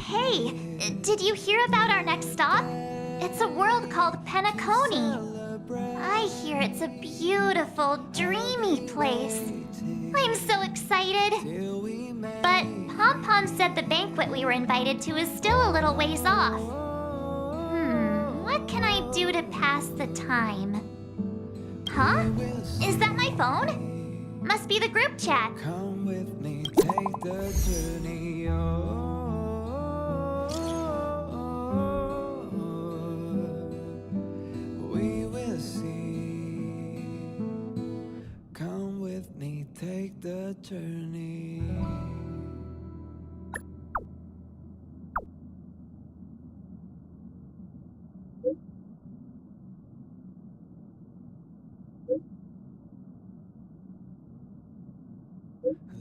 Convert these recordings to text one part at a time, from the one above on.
Hey, did you hear about our next stop? It's a world called Penacony. I hear it's a beautiful, dreamy place. I'm so excited. But Pom-Pom said the banquet we were invited to is still a little ways off. What can I do to pass the time? Huh? Is that my phone? Must be the group chat. Come with me, take the journey. We will see. Come with me, take the journey.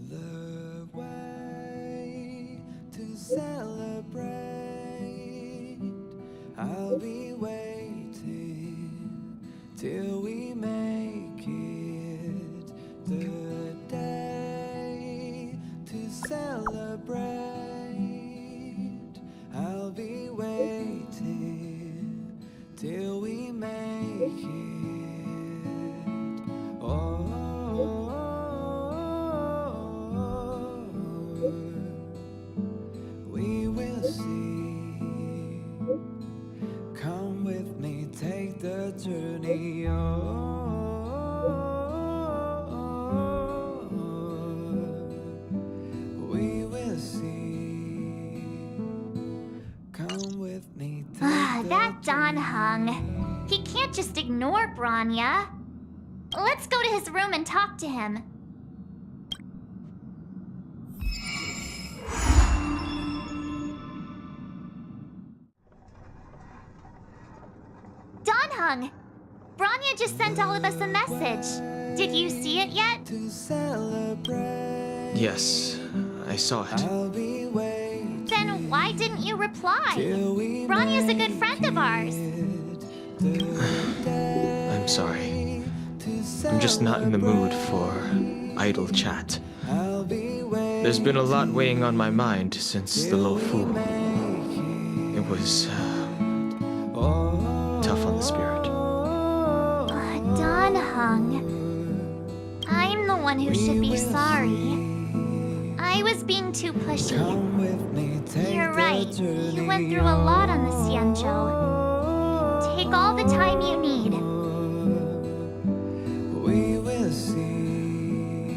The way to celebrate. I'll be waiting till we make it. The day to celebrate. I'll be waiting till we make it. Oh. We will see. Come with me, take the journey. We will see. Come with me. That Don Hung. He can't just ignore Branya. Let's go to his room and talk to him. Don Hung! Branya just sent all of us a message. Did you see it yet? Yes, I saw it. Then why didn't you reply? Branya's a good friend of ours. I'm sorry. I'm just not in the mood for idle chat. There's been a lot weighing on my mind since the Lo-Fu. It was tough on the spirit. Don Hung. I'm the one who should be sorry. I was being too pushy. You're right. You went through a lot on the Xianzhou. Take all the time you need. We will see.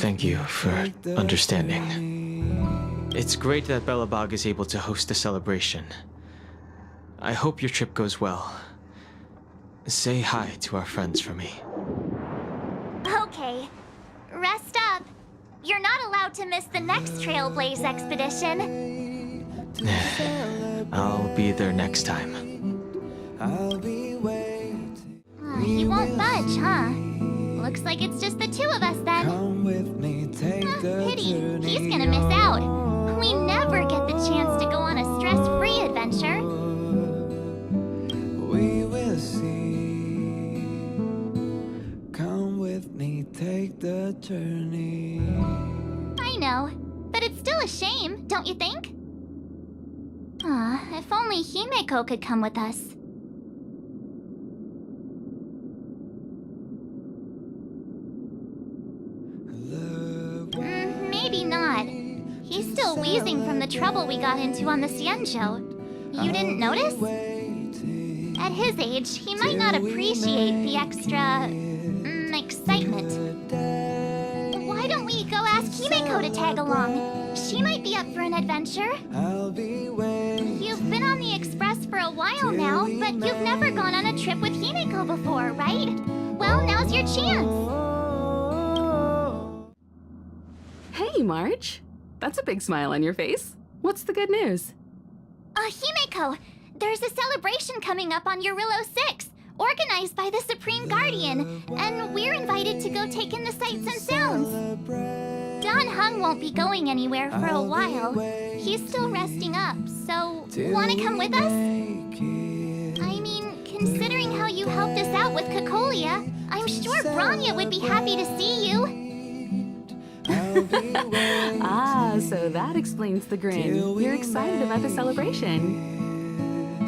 Thank you for understanding. It's great that Belobog is able to host a celebration. I hope your trip goes well. Say hi to our friends for me. Okay. Rest up. You're not allowed to miss the next Trailblaze expedition. I'll be there next time. I'll be waiting. He won't budge, huh? Looks like it's just the two of us then. Come with me, take the Pity. journey. He's gonna miss out. We never get the chance to go on a stress-free adventure. We will see. Come with me, take the journey. I know, but it's still a shame, don't you think? If only Himeko could come with us. Maybe not. He's still wheezing from the trouble we got into on the Xianzhou. You didn't notice? At his age, he might not appreciate the extra... excitement. Why don't we go ask Himeko to tag along? She might be up for an adventure. You've been on the Express for a while now, but you've never gone on a trip with Himeko before, right? Well, now's your chance. Hey, March. That's a big smile on your face. What's the good news? Himeko, there's a celebration coming up on Jarilo-VI, organized by the Supreme Guardian, and we're invited to go take in the sights and sounds. Don Hung won't be going anywhere for a while. He's still resting up, so wanna come with us? I mean, considering how you helped us out with Cocolia, I'm sure Branya would be happy to see you. Ah, so that explains the grin. You're excited about the celebration.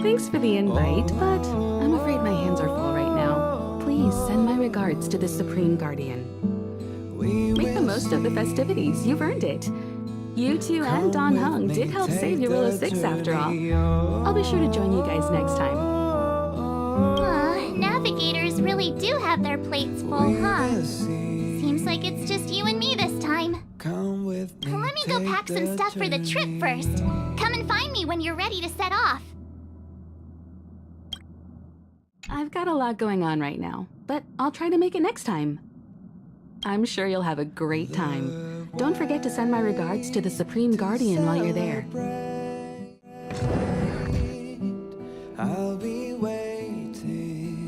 Thanks for the invite, but I'm afraid my hands are full right now. Please send my regards to the Supreme Guardian. Make the most of the festivities. You've earned it. You two and Don Hung did help save Jarilo-VI after all. I'll be sure to join you guys next time. Navigators really do have their plates full, huh? Seems like it's just you and me this time. Let me go pack some stuff for the trip first. Come and find me when you're ready to set off. I've got a lot going on right now, but I'll try to make it next time. I'm sure you'll have a great time. Don't forget to send my regards to the Supreme Guardian while you're there. I'll be waiting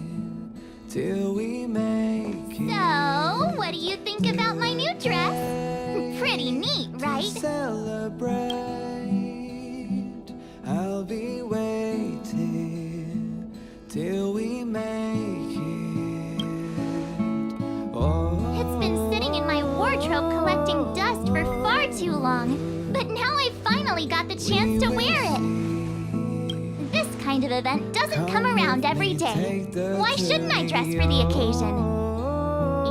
till we make it. So, what do you think about my new dress? Pretty neat, right? Celebrate. I'll be waiting till we make it. Oh, It's been sitting in my wardrobe collecting dust for far too long, but now I finally got the chance to wear it. This kind of event doesn't come around every day. Why shouldn't I dress for the occasion?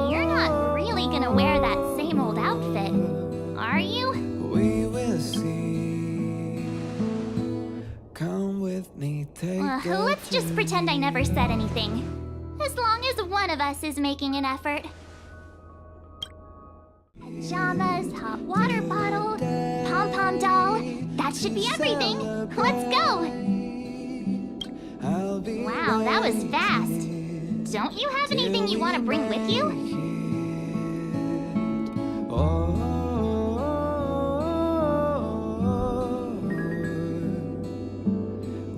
You're not really gonna wear that same old outfit, are you? we will see. Come with me, take the Let's just pretend I never said anything. As long as one of us is making an effort. Pajamas, hot water bottle, pom-pom doll. That should be everything. Let's go! I'll be Wow, that was fast. Don't you have anything you want to bring with you?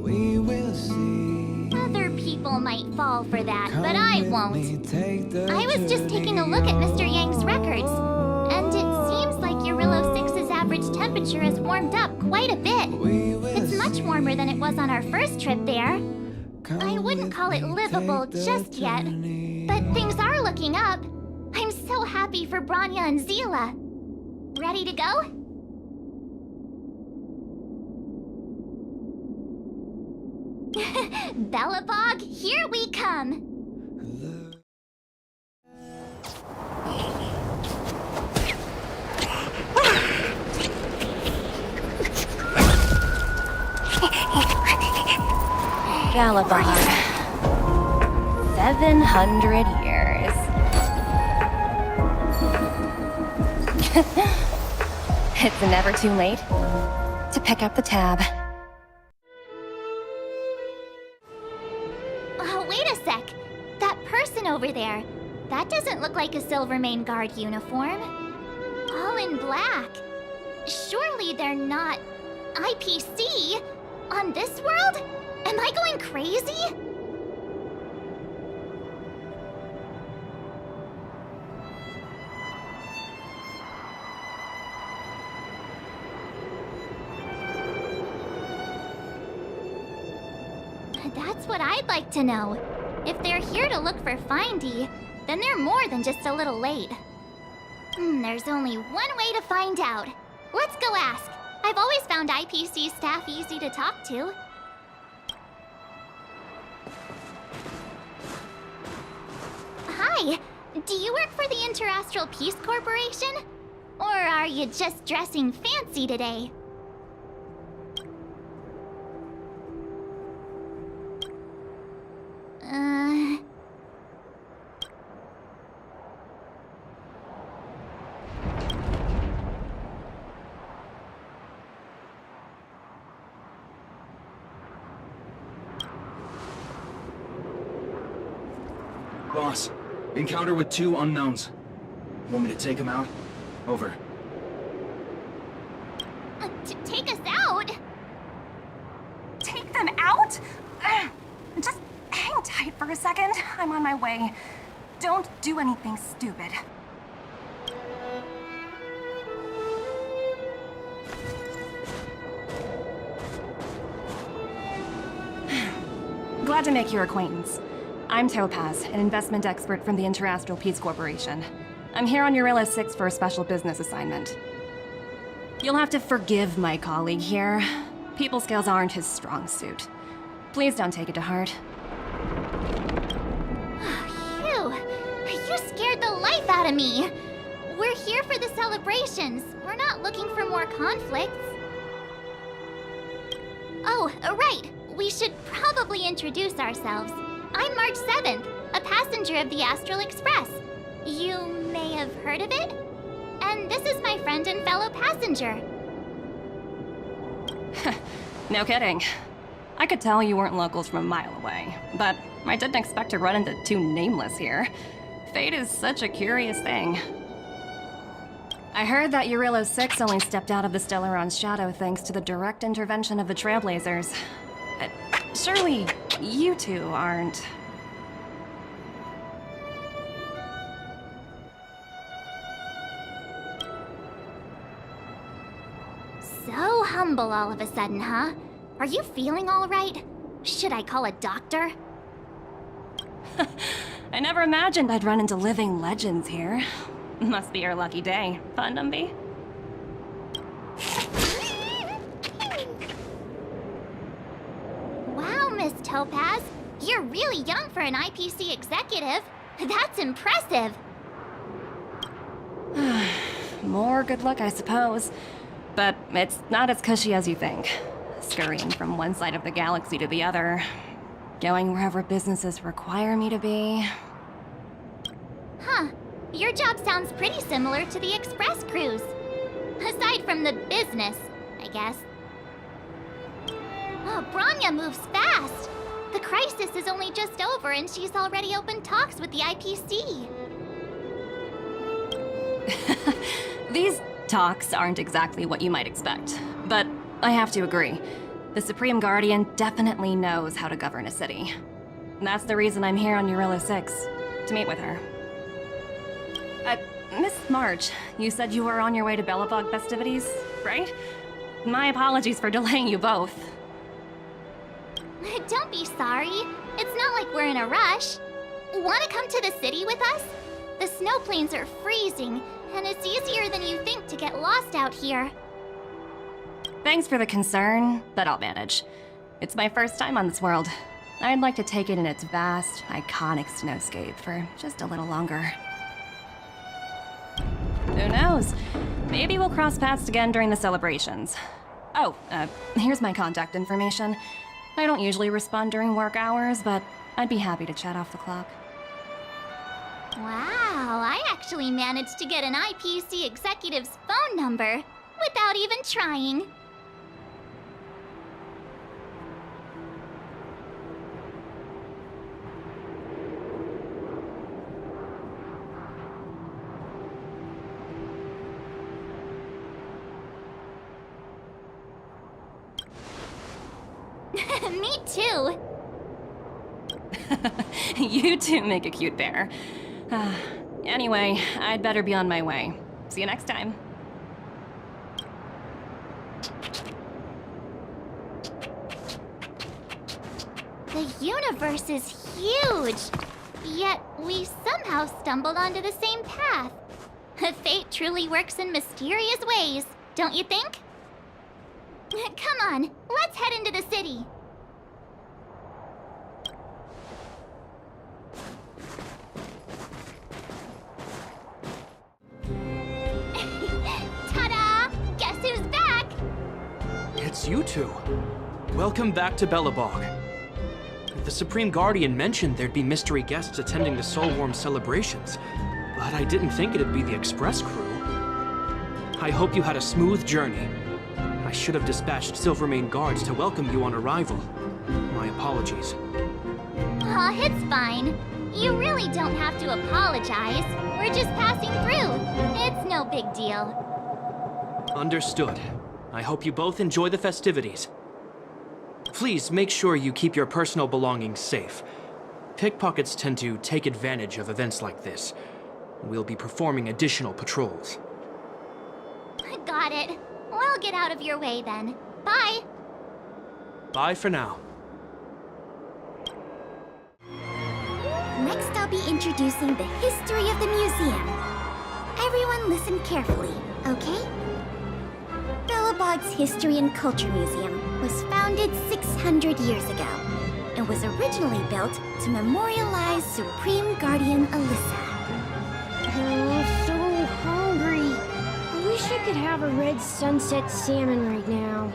We will see. Other people might fall for that, but I won't. I was just journey taking a look at Mr. Yang's records, and it seems like Jarilo-VI's average temperature has warmed up quite a bit. It's much warmer than it was on our first trip there. I wouldn't call it livable just yet, but things are looking up. I'm so happy for Branya and Zila. Ready to go? Belobog, here we come! Belobog. 700 years. It's never too late to pick up the tab. Oh, wait a sec. That person over there, that doesn't look like a Silvermane Guard uniform. All in black. Surely they're not IPC on this world? Am I going crazy? That's what I'd like to know. If they're here to look for Findy, then they're more than just a little late. There's only one way to find out. Let's go ask. I've always found IPC staff easy to talk to. Hi, do you work for the Interastral Peace Corporation? Or are you just dressing fancy today? Boss, encounter with 2 unknowns. Want me to take them out? Over. Take us out? Take them out? Just hang tight for a second. I'm on my way. Don't do anything stupid. Glad to make your acquaintance. I'm Topaz, an investment expert from the Interastral Peace Corporation. I'm here on Jarilo-VI for a special business assignment. You'll have to forgive my colleague here. People skills aren't his strong suit. Please don't take it to heart. Phew! You scared the life out of me! We're here for the celebrations. We're not looking for more conflicts. Oh, right. We should probably introduce ourselves. I'm March 7th, a passenger of the Astral Express. You may have heard of it? And this is my friend and fellow passenger. No kidding. I could tell you weren't locals from a mile away, but I didn't expect to run into two nameless here. Fate is such a curious thing. I heard that Jarilo-VI only stepped out of the Stellaron's shadow thanks to the direct intervention of the Trailblazers. Surely you two aren't... So humble all of a sudden, huh? Are you feeling all right? Should I call a doctor? I never imagined I'd run into living legends here. Must be your lucky day, fun, Numby? Wow, Miss Topaz. You're really young for an IPC executive. That's impressive. More good luck, I suppose. But it's not as cushy as you think. Scurrying from one side of the galaxy to the other. Going wherever businesses require me to be. Huh. Your job sounds pretty similar to the express cruise. Aside from the business, I guess. Oh, Branya moves fast. The crisis is only just over and she's already opened talks with the IPC. These talks aren't exactly what you might expect, but I have to agree. The Supreme Guardian definitely knows how to govern a city. That's the reason I'm here on Jarilo-VI, to meet with her. Miss March, you said you were on your way to Belobog festivities, right? My apologies for delaying you both. Don't be sorry. It's not like we're in a rush. Want to come to the city with us? The snow plains are freezing, and it's easier than you think to get lost out here. Thanks for the concern, but I'll manage. It's my first time on this world. I'd like to take it in its vast, iconic snowscape for just a little longer. Who knows? Maybe we'll cross paths again during the celebrations. Oh, here's my contact information. I don't usually respond during work hours, but I'd be happy to chat off the clock. Wow, I actually managed to get an IPC executive's phone number without even trying. Me too. You two make a cute pair. Anyway, I'd better be on my way. See you next time. The universe is huge, yet we somehow stumbled onto the same path. Fate truly works in mysterious ways, don't you think? Come on, let's head into the city. Ta-da! Guess who's back? It's you two. Welcome back to Belobog. The Supreme Guardian mentioned there'd be mystery guests attending the Soulworm celebrations, but I didn't think it'd be the Express crew. I hope you had a smooth journey. I should have dispatched Silvermane guards to welcome you on arrival. My apologies. Aw, it's fine. You really don't have to apologize. We're just passing through. It's no big deal. Understood. I hope you both enjoy the festivities. Please make sure you keep your personal belongings safe. Pickpockets tend to take advantage of events like this. We'll be performing additional patrols. Got it. We'll get out of your way then. Bye. Bye for now. Next, I'll be introducing the history of the museum. Everyone listen carefully, okay? Belobog's History and Culture Museum was founded 600 years ago. It was originally built to memorialize Supreme Guardian Alyssa. Oh, so hungry. I wish I could have a red sunset salmon right now.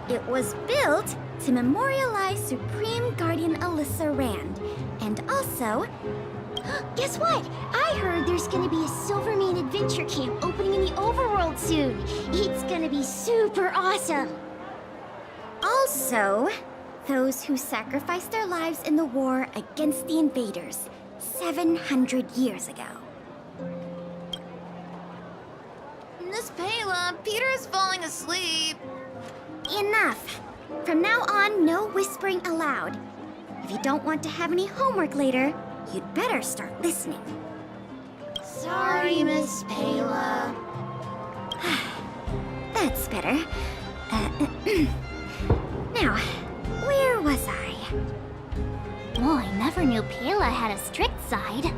It was built to memorialize Supreme Guardian Alyssa Rand, and also... Guess what? I heard there's gonna be a Silvermane adventure camp opening in the overworld soon. It's gonna be super awesome. Also, those who sacrificed their lives in the war against the invaders 700 years ago. Miss Payla, Peter is falling asleep. Enough! From now on, no whispering aloud. If you don't want to have any homework later, you'd better start listening. Sorry, Miss Payla. That's better. Now, where was I? Oh, I never knew Payla had a strict side.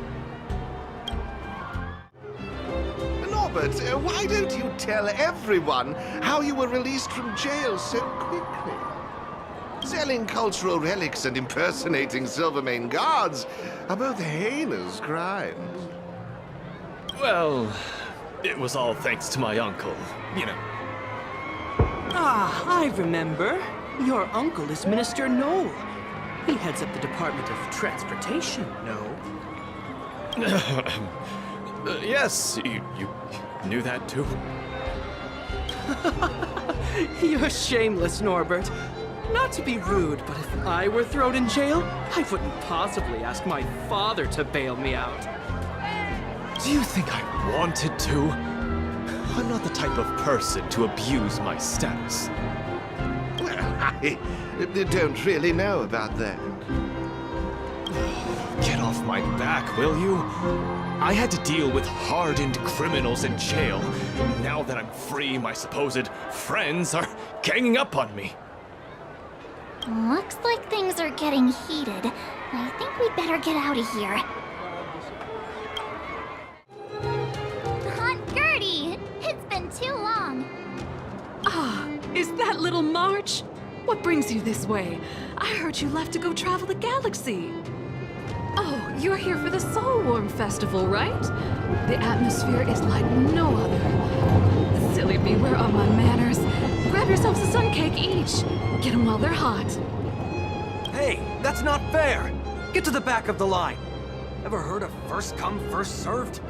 Norbert, why don't you tell everyone how you were released from jail so quickly? Selling cultural relics and impersonating Silvermane guards are both heinous crimes. Well, it was all thanks to my uncle, you know. Ah, I remember. Your uncle is Minister Knoll. He heads up the Department of Transportation, no? Yes, you knew that too? You're shameless, Norbert. Not to be rude, but if I were thrown in jail, I wouldn't possibly ask my father to bail me out. Do you think I wanted to? I'm not the type of person to abuse my status. Well, I don't really know about that. Get off my back, will you? I had to deal with hardened criminals in jail. Now that I'm free, my supposed friends are ganging up on me. Looks like things are getting heated. I think we'd better get out of here. Aunt Gertie! It's been too long. Ah, is that little March? What brings you this way? I heard you left to go travel the galaxy. Oh, you're here for the Soulworm Festival, right? The atmosphere is like no other. Silly me, where are my manners? Grab yourselves a sun cake each. Get them while they're hot. Hey, that's not fair! Get to the back of the line. Ever heard of first come, first served?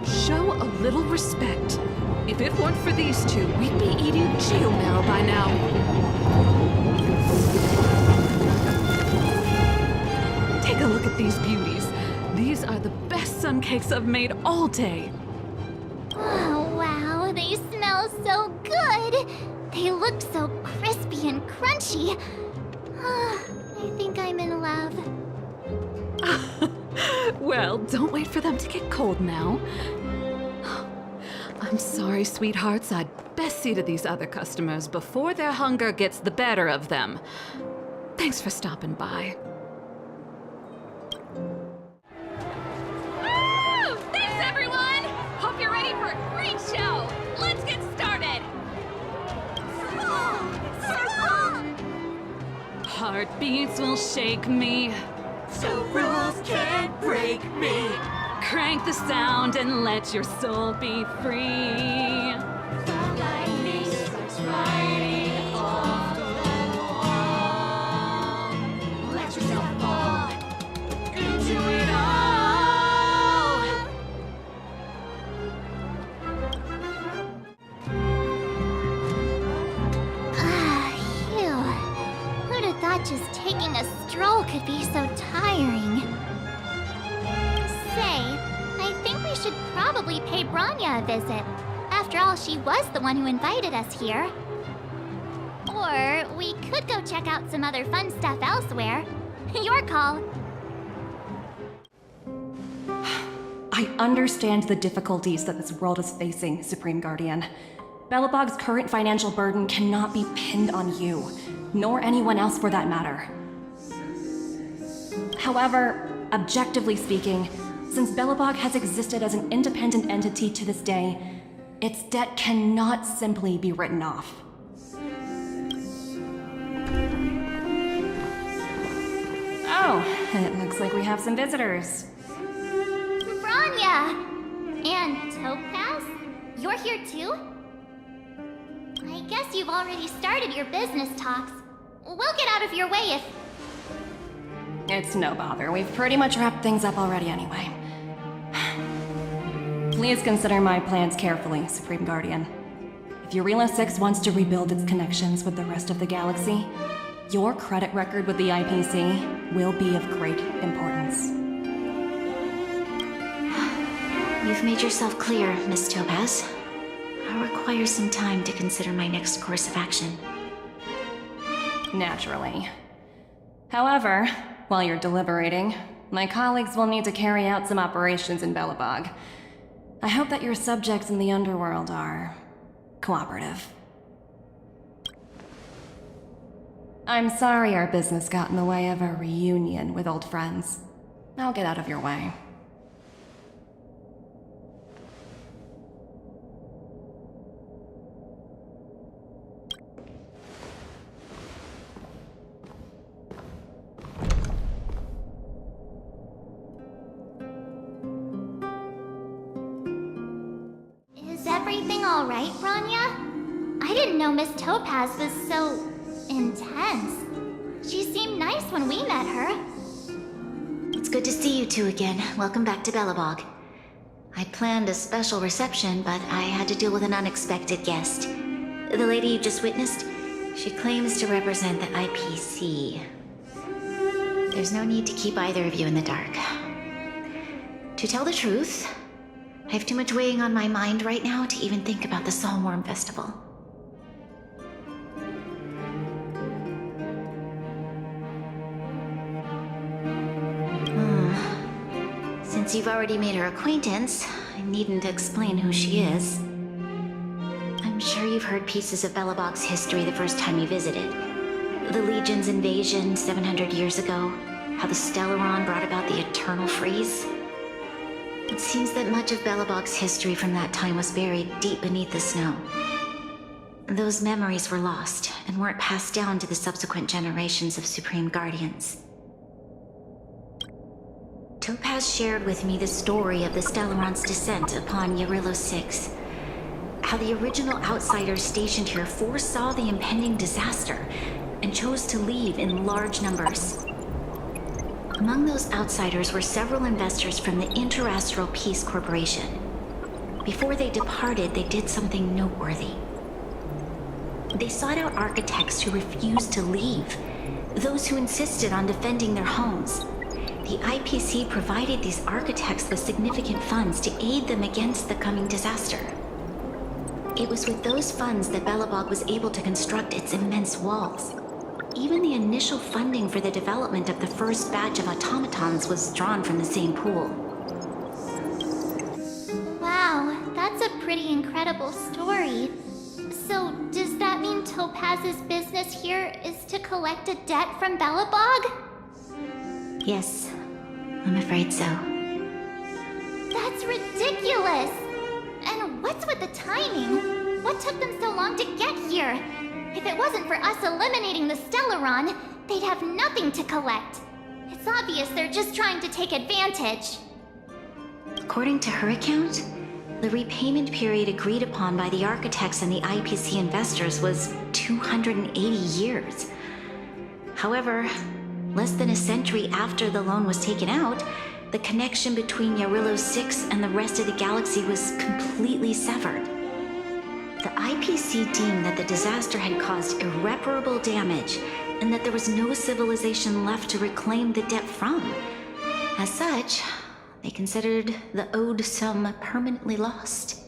Show a little respect. If it weren't for these two, we'd be eating jail marrow by now. Take a look at these beauties. These are the best sun cakes I've made all day. Oh, wow, they smell so good. They look so crispy and crunchy. I think I'm in love. Well, don't wait for them to get cold now. I'm sorry, sweethearts. I'd best see to these other customers before their hunger gets the better of them. Thanks for stopping by. Woo! Thanks, everyone! Hope you're ready for a great show. Let's get started. Heartbeats will shake me. So rules can't break me. Crank the sound and let your soul be free. Lightning strikes right off the wall. Let yourself fall into it all. Phew. Who'd have thought just taking a stroll could be so tiring? Say, I think we should probably pay Branya a visit. After all, she was the one who invited us here. Or we could go check out some other fun stuff elsewhere. Your call. I understand the difficulties that this world is facing, Supreme Guardian. Belobog's current financial burden cannot be pinned on you, nor anyone else for that matter. However, Objectively speaking, since Belobog has existed as an independent entity to this day, its debt cannot simply be written off. Oh, it looks like we have some visitors. Branya! And Topaz? You're here too? I guess you've already started your business talks. We'll get out of your way if... It's no bother. We've pretty much wrapped things up already anyway. Please consider my plans carefully, Supreme Guardian. If Jarilo-VI wants to rebuild its connections with the rest of the galaxy, your credit record with the IPC will be of great importance. You've made yourself clear, Miss Topaz. I'll require some time to consider my next course of action. Naturally. However, while you're deliberating, my colleagues will need to carry out some operations in Belobog. I hope that your subjects in the underworld are cooperative. I'm sorry our business got in the way of a reunion with old friends. I'll get out of your way. Is everything alright, Branya? I didn't know Miss Topaz was so... intense. She seemed nice when we met her. It's good to see you two again. Welcome back to Belobog. I planned a special reception, but I had to deal with an unexpected guest. The lady you just witnessed, she claims to represent the IPC. There's no need to keep either of you in the dark. To tell the truth, I have too much weighing on my mind right now to even think about the Soulworm Festival. Since you've already made her acquaintance, I needn't explain who she is. I'm sure you've heard pieces of Belobog's history the first time you visited. The Legion's invasion 700 years ago, how the Stellaron brought about the Eternal Freeze. It seems that much of Belobog's history from that time was buried deep beneath the snow. Those memories were lost and weren't passed down to the subsequent generations of Supreme Guardians. Topaz shared with me the story of the Stellaron's descent upon Jarilo-VI. How the original outsiders stationed here foresaw the impending disaster and chose to leave in large numbers. Among those outsiders were several investors from the Interastral Peace Corporation. Before they departed, they did something noteworthy. They sought out architects who refused to leave, those who insisted on defending their homes. The IPC provided these architects with significant funds to aid them against the coming disaster. It was with those funds that Belobog was able to construct its immense walls. Even the initial funding for the development of the first batch of automatons was drawn from the same pool. Wow, that's a pretty incredible story. So, does that mean Topaz's business here is to collect a debt from Belobog? Yes, I'm afraid so. That's ridiculous! And what's with the timing? What took them so long to get here? If it wasn't for us eliminating the Stellaron, they'd have nothing to collect. It's obvious they're just trying to take advantage. According to her account, the repayment period agreed upon by the architects and the IPC investors was 280 years. However, less than a century after the loan was taken out, the connection between Jarilo-VI and the rest of the galaxy was completely severed. The IPC deemed that the disaster had caused irreparable damage and that there was no civilization left to reclaim the debt from. As such, they considered the owed sum permanently lost.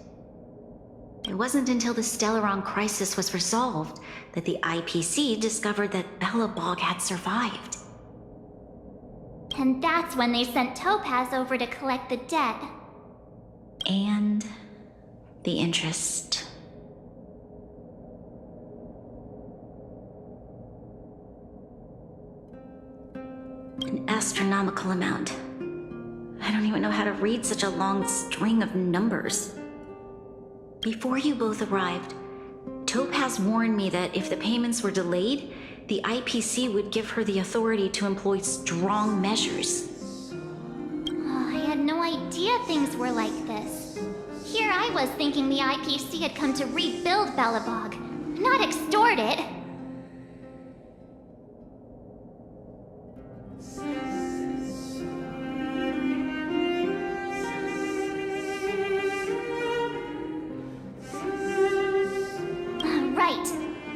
It wasn't until the Stellaron crisis was resolved that the IPC discovered that Belobog had survived. And that's when they sent Topaz over to collect the debt. And the interest. An astronomical amount. I don't even know how to read such a long string of numbers. Before you both arrived, Topaz warned me that if the payments were delayed, the IPC would give her the authority to employ strong measures. Oh, I had no idea things were like this. Here I was thinking the IPC had come to rebuild Belobog, not extort it. Right.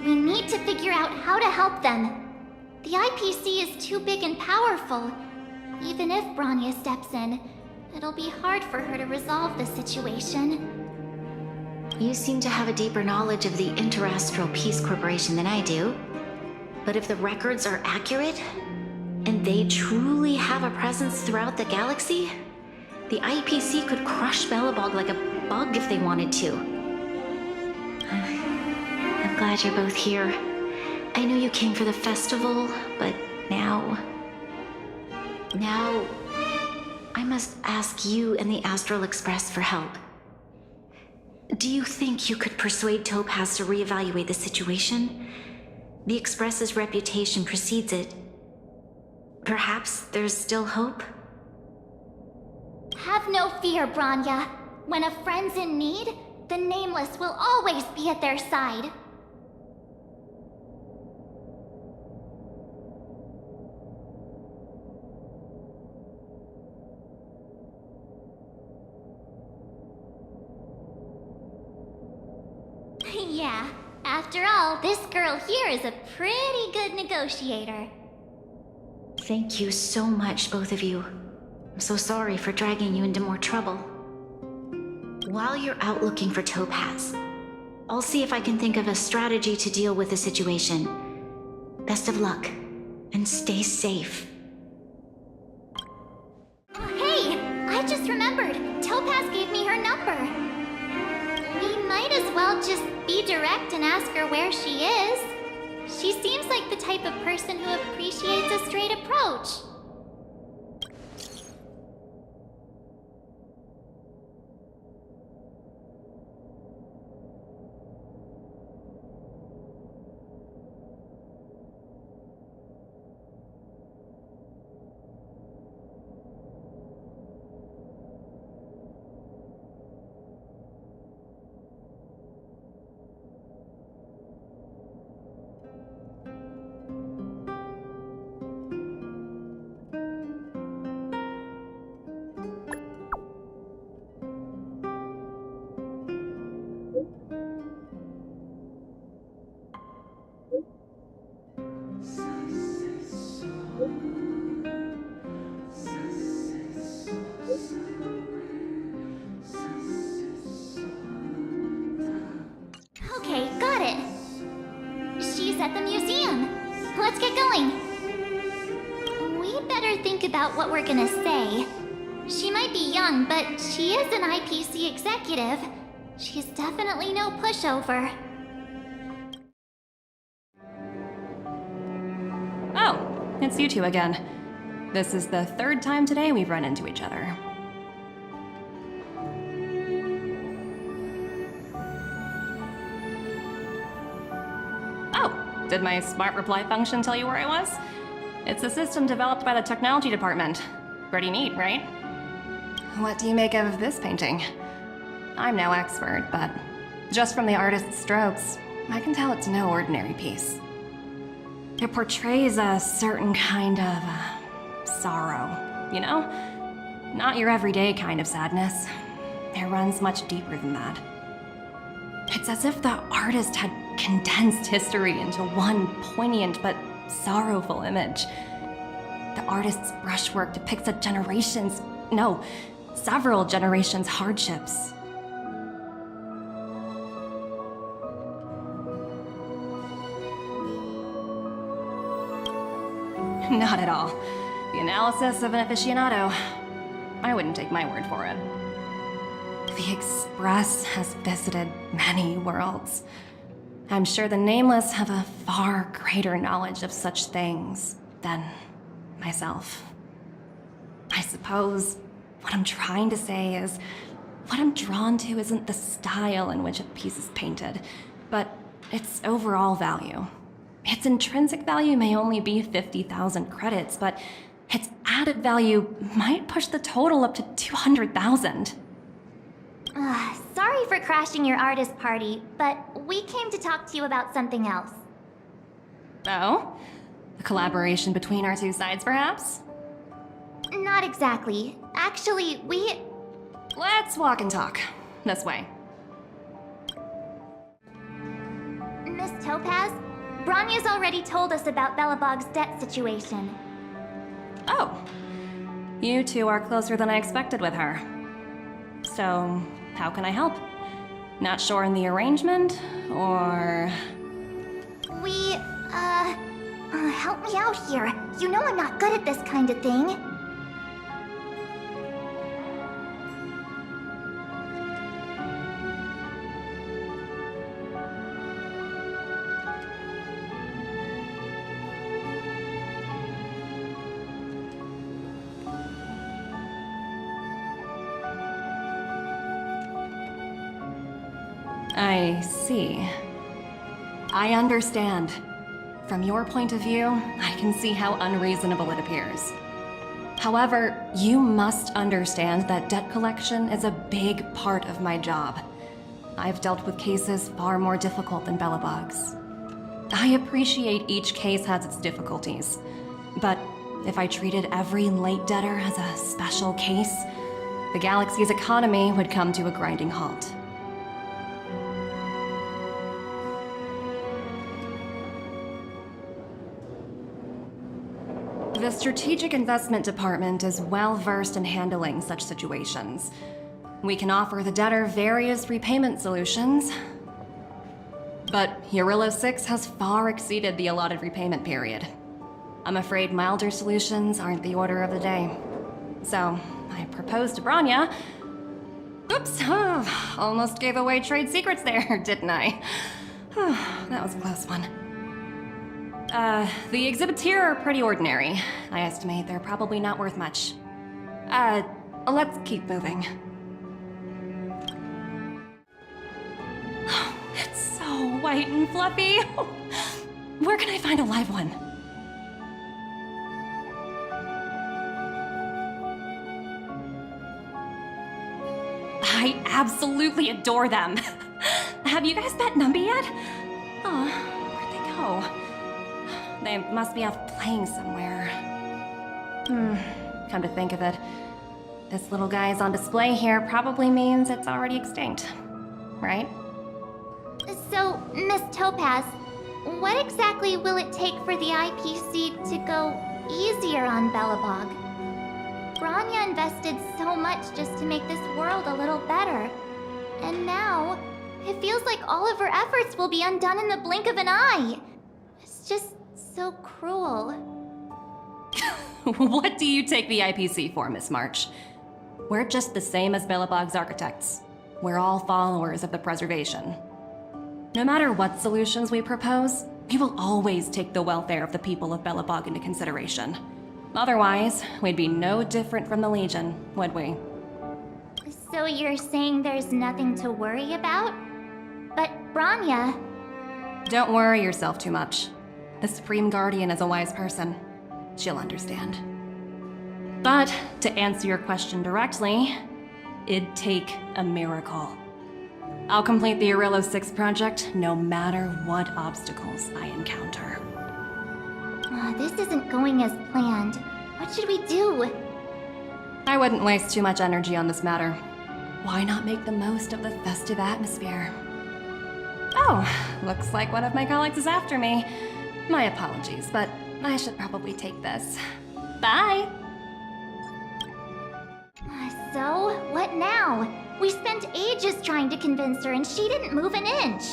We need to figure out how to help them. The IPC is too big and powerful. Even if Bronya steps in, it'll be hard for her to resolve the situation. You seem to have a deeper knowledge of the Interastral Peace Corporation than I do. But if the records are accurate, and they truly have a presence throughout the galaxy, the IPC could crush Belobog like a bug if they wanted to. I'm glad you're both here. I know you came for the festival, but now I must ask you and the Astral Express for help. Do you think you could persuade Topaz to reevaluate the situation? The Express's reputation precedes it. Perhaps there's still hope? Have no fear, Bronya. When a friend's in need, the Nameless will always be at their side. Yeah, after all, this girl here is a pretty good negotiator. Thank you so much, both of you. I'm so sorry for dragging you into more trouble. While you're out looking for Topaz, I'll see if I can think of a strategy to deal with the situation. Best of luck, and stay safe. Hey, I just remembered. Topaz gave me her number. We might as well just be direct and ask her where she is. She seems like the type of person who appreciates a straight approach. Okay, got it. She's at the museum. Let's get going. We better think about what we're gonna say. She might be young, but she is an IPC executive. She's definitely no pushover. Oh, it's you two again. This is the third time today we've run into each other. Oh, did my smart reply function tell you where I was? It's a system developed by the technology department. Pretty neat, right? What do you make of this painting? I'm no expert, but just from the artist's strokes, I can tell it's no ordinary piece. It portrays a certain kind of sorrow, you know? Not your everyday kind of sadness. It runs much deeper than that. It's as if the artist had condensed history into one poignant but sorrowful image. The artist's brushwork depicts several generations' hardships. Not at all. The analysis of an aficionado. I wouldn't take my word for it. The Express has visited many worlds. I'm sure the Nameless have a far greater knowledge of such things than myself. I suppose what I'm trying to say is, what I'm drawn to isn't the style in which a piece is painted, but its overall value. Its intrinsic value may only be 50,000 credits, but its added value might push the total up to 200,000. Sorry for crashing your artist party, but we came to talk to you about something else. Oh? A collaboration between our two sides, perhaps? Not exactly. Actually, Let's walk and talk. This way. Miss Topaz, Bronya's already told us about Belobog's debt situation. Oh. You two are closer than I expected with her. So, how can I help? Not sure in the arrangement, or... Help me out here. You know I'm not good at this kind of thing. I see. I understand. From your point of view, I can see how unreasonable it appears. However, you must understand that debt collection is a big part of my job. I've dealt with cases far more difficult than Belobog's. I appreciate each case has its difficulties, but if I treated every late debtor as a special case, the galaxy's economy would come to a grinding halt. The Strategic Investment Department is well versed in handling such situations. We can offer the debtor various repayment solutions, but Jarilo-VI has far exceeded the allotted repayment period. I'm afraid milder solutions aren't the order of the day. So, I proposed to Bronya. Oops, almost gave away trade secrets there, didn't I? That was a close one. The exhibits here are pretty ordinary. I estimate they're probably not worth much. Let's keep moving. It's so white and fluffy. Where can I find a live one? I absolutely adore them. Have you guys met Numby yet? Oh, where'd they go? They must be off playing somewhere. Come to think of it, this little guy's on display here probably means it's already extinct, right? So, Miss Topaz, what exactly will it take for the IPC to go easier on Belobog? Bronya invested so much just to make this world a little better. And now, it feels like all of her efforts will be undone in the blink of an eye. It's just so cruel. What do you take the IPC for, Miss March? We're just the same as Belobog's architects. We're all followers of the preservation. No matter what solutions we propose, we will always take the welfare of the people of Belobog into consideration. Otherwise, we'd be no different from the Legion, would we? So you're saying there's nothing to worry about? But Bronya... Don't worry yourself too much. The Supreme Guardian is a wise person. She'll understand. But, to answer your question directly, it'd take a miracle. I'll complete the Jarilo-VI project no matter what obstacles I encounter. This isn't going as planned. What should we do? I wouldn't waste too much energy on this matter. Why not make the most of the festive atmosphere? Oh, looks like one of my colleagues is after me. My apologies, but I should probably take this. Bye! So, what now? We spent ages trying to convince her and she didn't move an inch.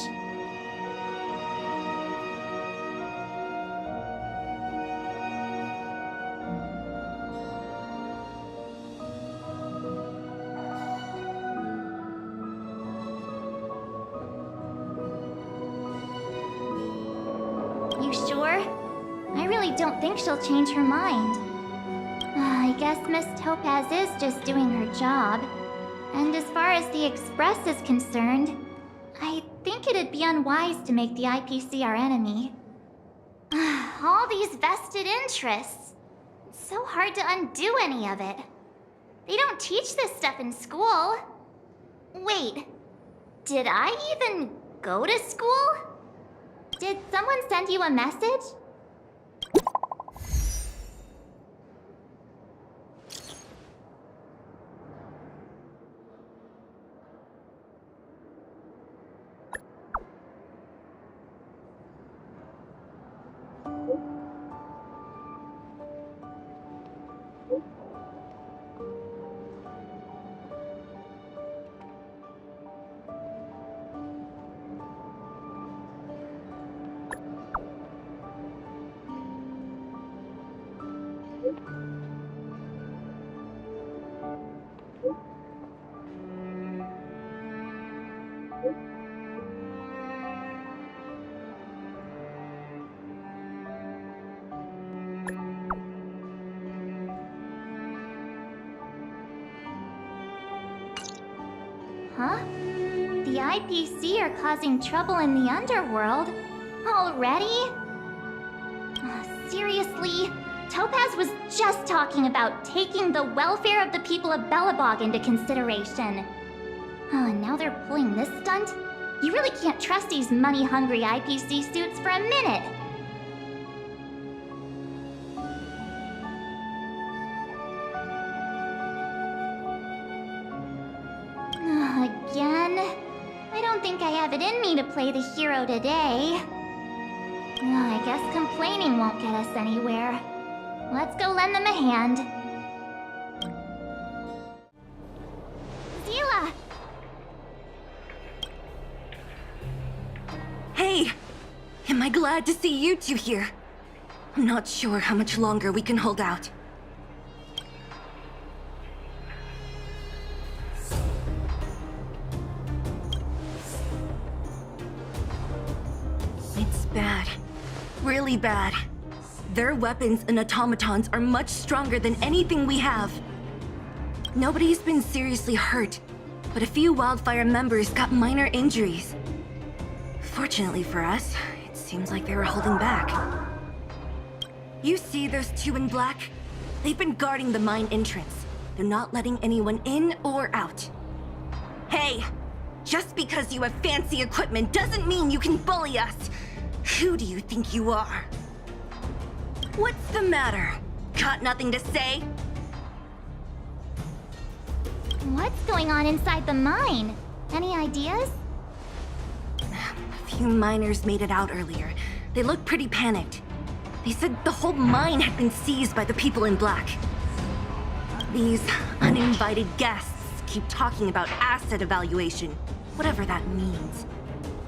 You sure? I really don't think she'll change her mind. I guess Miss Topaz is just doing her job. And as far as the Express is concerned, I think it'd be unwise to make the IPC our enemy. All these vested interests. It's so hard to undo any of it. They don't teach this stuff in school. Wait, did I even go to school? Did someone send you a message? Huh? The IPC are causing trouble in the underworld? Already? Seriously? Topaz was just talking about taking the welfare of the people of Belobog into consideration. And now they're pulling this stunt? You really can't trust these money-hungry IPC suits for a minute. Again? I don't think I have it in me to play the hero today. I guess complaining won't get us anywhere. Let's go lend them a hand. Zila! Hey! Am I glad to see you two here? I'm not sure how much longer we can hold out. It's bad. Really bad. Their weapons and automatons are much stronger than anything we have. Nobody's been seriously hurt, but a few Wildfire members got minor injuries. Fortunately for us, it seems like they were holding back. You see those two in black? They've been guarding the mine entrance. They're not letting anyone in or out. Hey! Just because you have fancy equipment doesn't mean you can bully us! Who do you think you are? What's the matter? Got nothing to say? What's going on inside the mine? Any ideas? A few miners made it out earlier. They looked pretty panicked. They said the whole mine had been seized by the people in black. These uninvited guests keep talking about asset evaluation, whatever that means.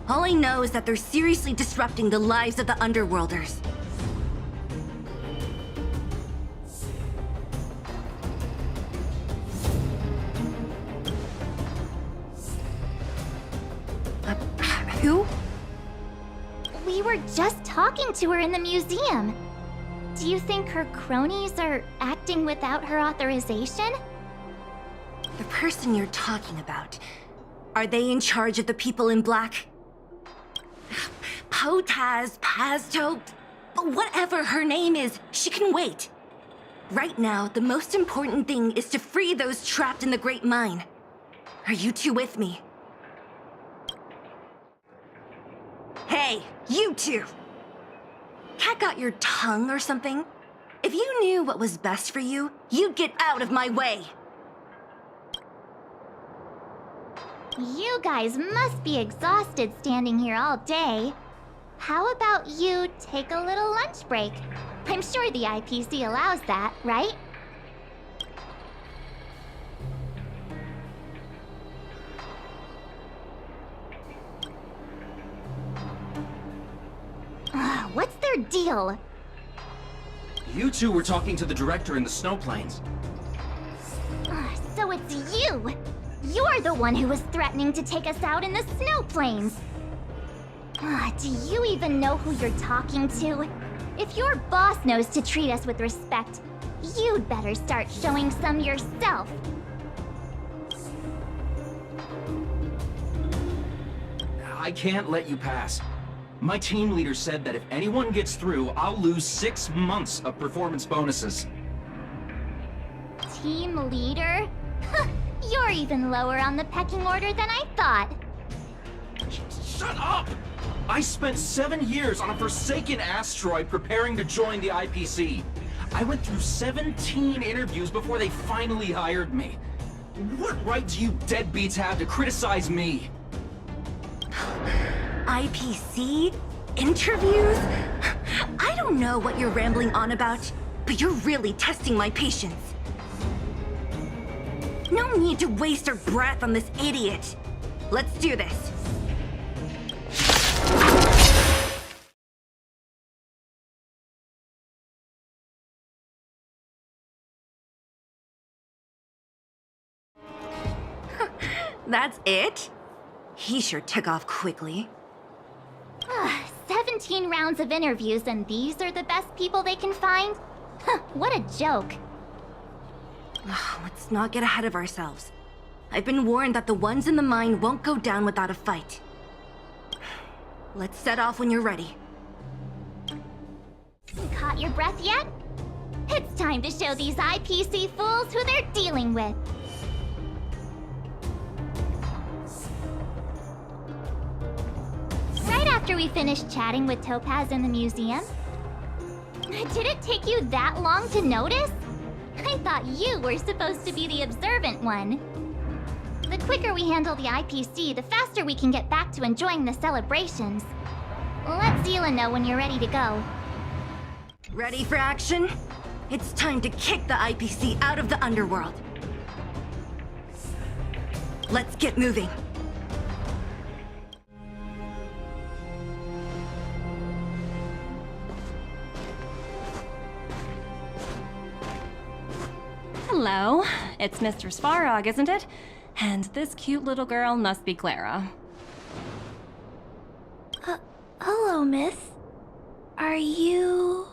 All I know is that they're seriously disrupting the lives of the Underworlders. Who? We were just talking to her in the museum. Do you think her cronies are acting without her authorization? The person you're talking about, are they in charge of the people in black? Potaz, Pazto, whatever her name is, she can wait. Right now, the most important thing is to free those trapped in the Great Mine. Are you two with me? Hey, you two! Cat got your tongue or something? If you knew what was best for you, you'd get out of my way! You guys must be exhausted standing here all day. How about you take a little lunch break? I'm sure the IPC allows that, right? What's their deal? You two were talking to the director in the snow plains. So it's you! You're the one who was threatening to take us out in the snow plains! Do you even know who you're talking to? If your boss knows to treat us with respect, You'd better start showing some yourself. I can't let you pass. My team leader said that if anyone gets through, I'll lose 6 months of performance bonuses. Team leader? You're even lower on the pecking order than I thought. Shut up! I spent 7 years on a forsaken asteroid preparing to join the IPC. I went through 17 interviews before they finally hired me. What right do you deadbeats have to criticize me? IPC? Interviews? I don't know what you're rambling on about, but you're really testing my patience. No need to waste our breath on this idiot. Let's do this. That's it? He sure took off quickly. 17 rounds of interviews and these are the best people they can find? What a joke. Let's not get ahead of ourselves. I've been warned that the ones in the mine won't go down without a fight. Let's set off when you're ready. Caught your breath yet? It's time to show these IPC fools who they're dealing with. Right after we finished chatting with Topaz in the museum. Did it take you that long to notice? I thought you were supposed to be the observant one. The quicker we handle the IPC, the faster we can get back to enjoying the celebrations. Let Zila know when you're ready to go. Ready for action? It's time to kick the IPC out of the underworld. Let's get moving. Hello, it's Mr. Svarog, isn't it? And this cute little girl must be Clara. Hello, miss. Are you...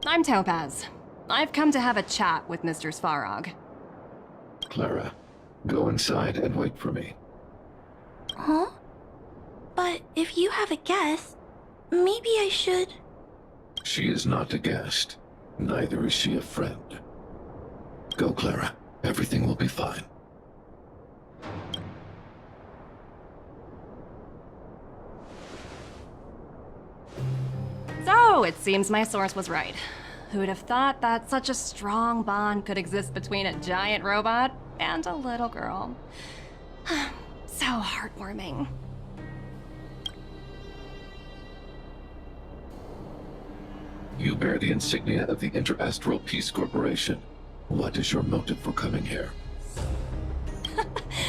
I'm Topaz. I've come to have a chat with Mr. Svarog. Clara, go inside and wait for me. Huh? But if you have a guest, maybe I should... She is not a guest. Neither is she a friend. Go, Clara. Everything will be fine. So, it seems my source was right. Who'd have thought that such a strong bond could exist between a giant robot and a little girl? So heartwarming. You bear the insignia of the Interastral Peace Corporation. What is your motive for coming here?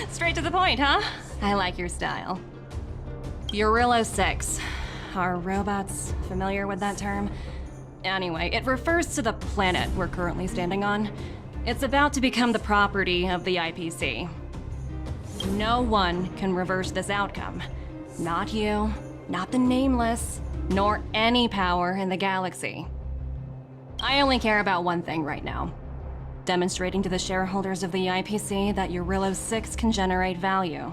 Straight to the point, huh? I like your style. Jarilo-VI. Are robots familiar with that term? Anyway, it refers to the planet we're currently standing on. It's about to become the property of the IPC. No one can reverse this outcome. Not you, not the Nameless, nor any power in the galaxy. I only care about one thing right now. Demonstrating to the shareholders of the IPC that Jarilo-VI can generate value.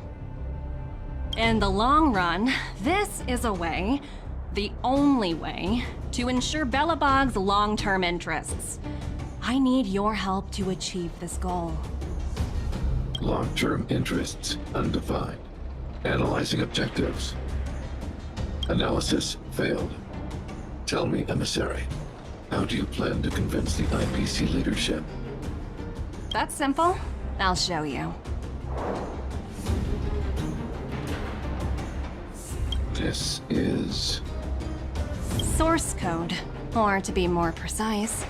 In the long run, this is a way, the only way, to ensure Belobog's long-term interests. I need your help to achieve this goal. Long-term interests undefined. Analyzing objectives. Analysis failed. Tell me, emissary, how do you plan to convince the IPC leadership? That's simple. I'll show you. This is... Source code, or to be more precise,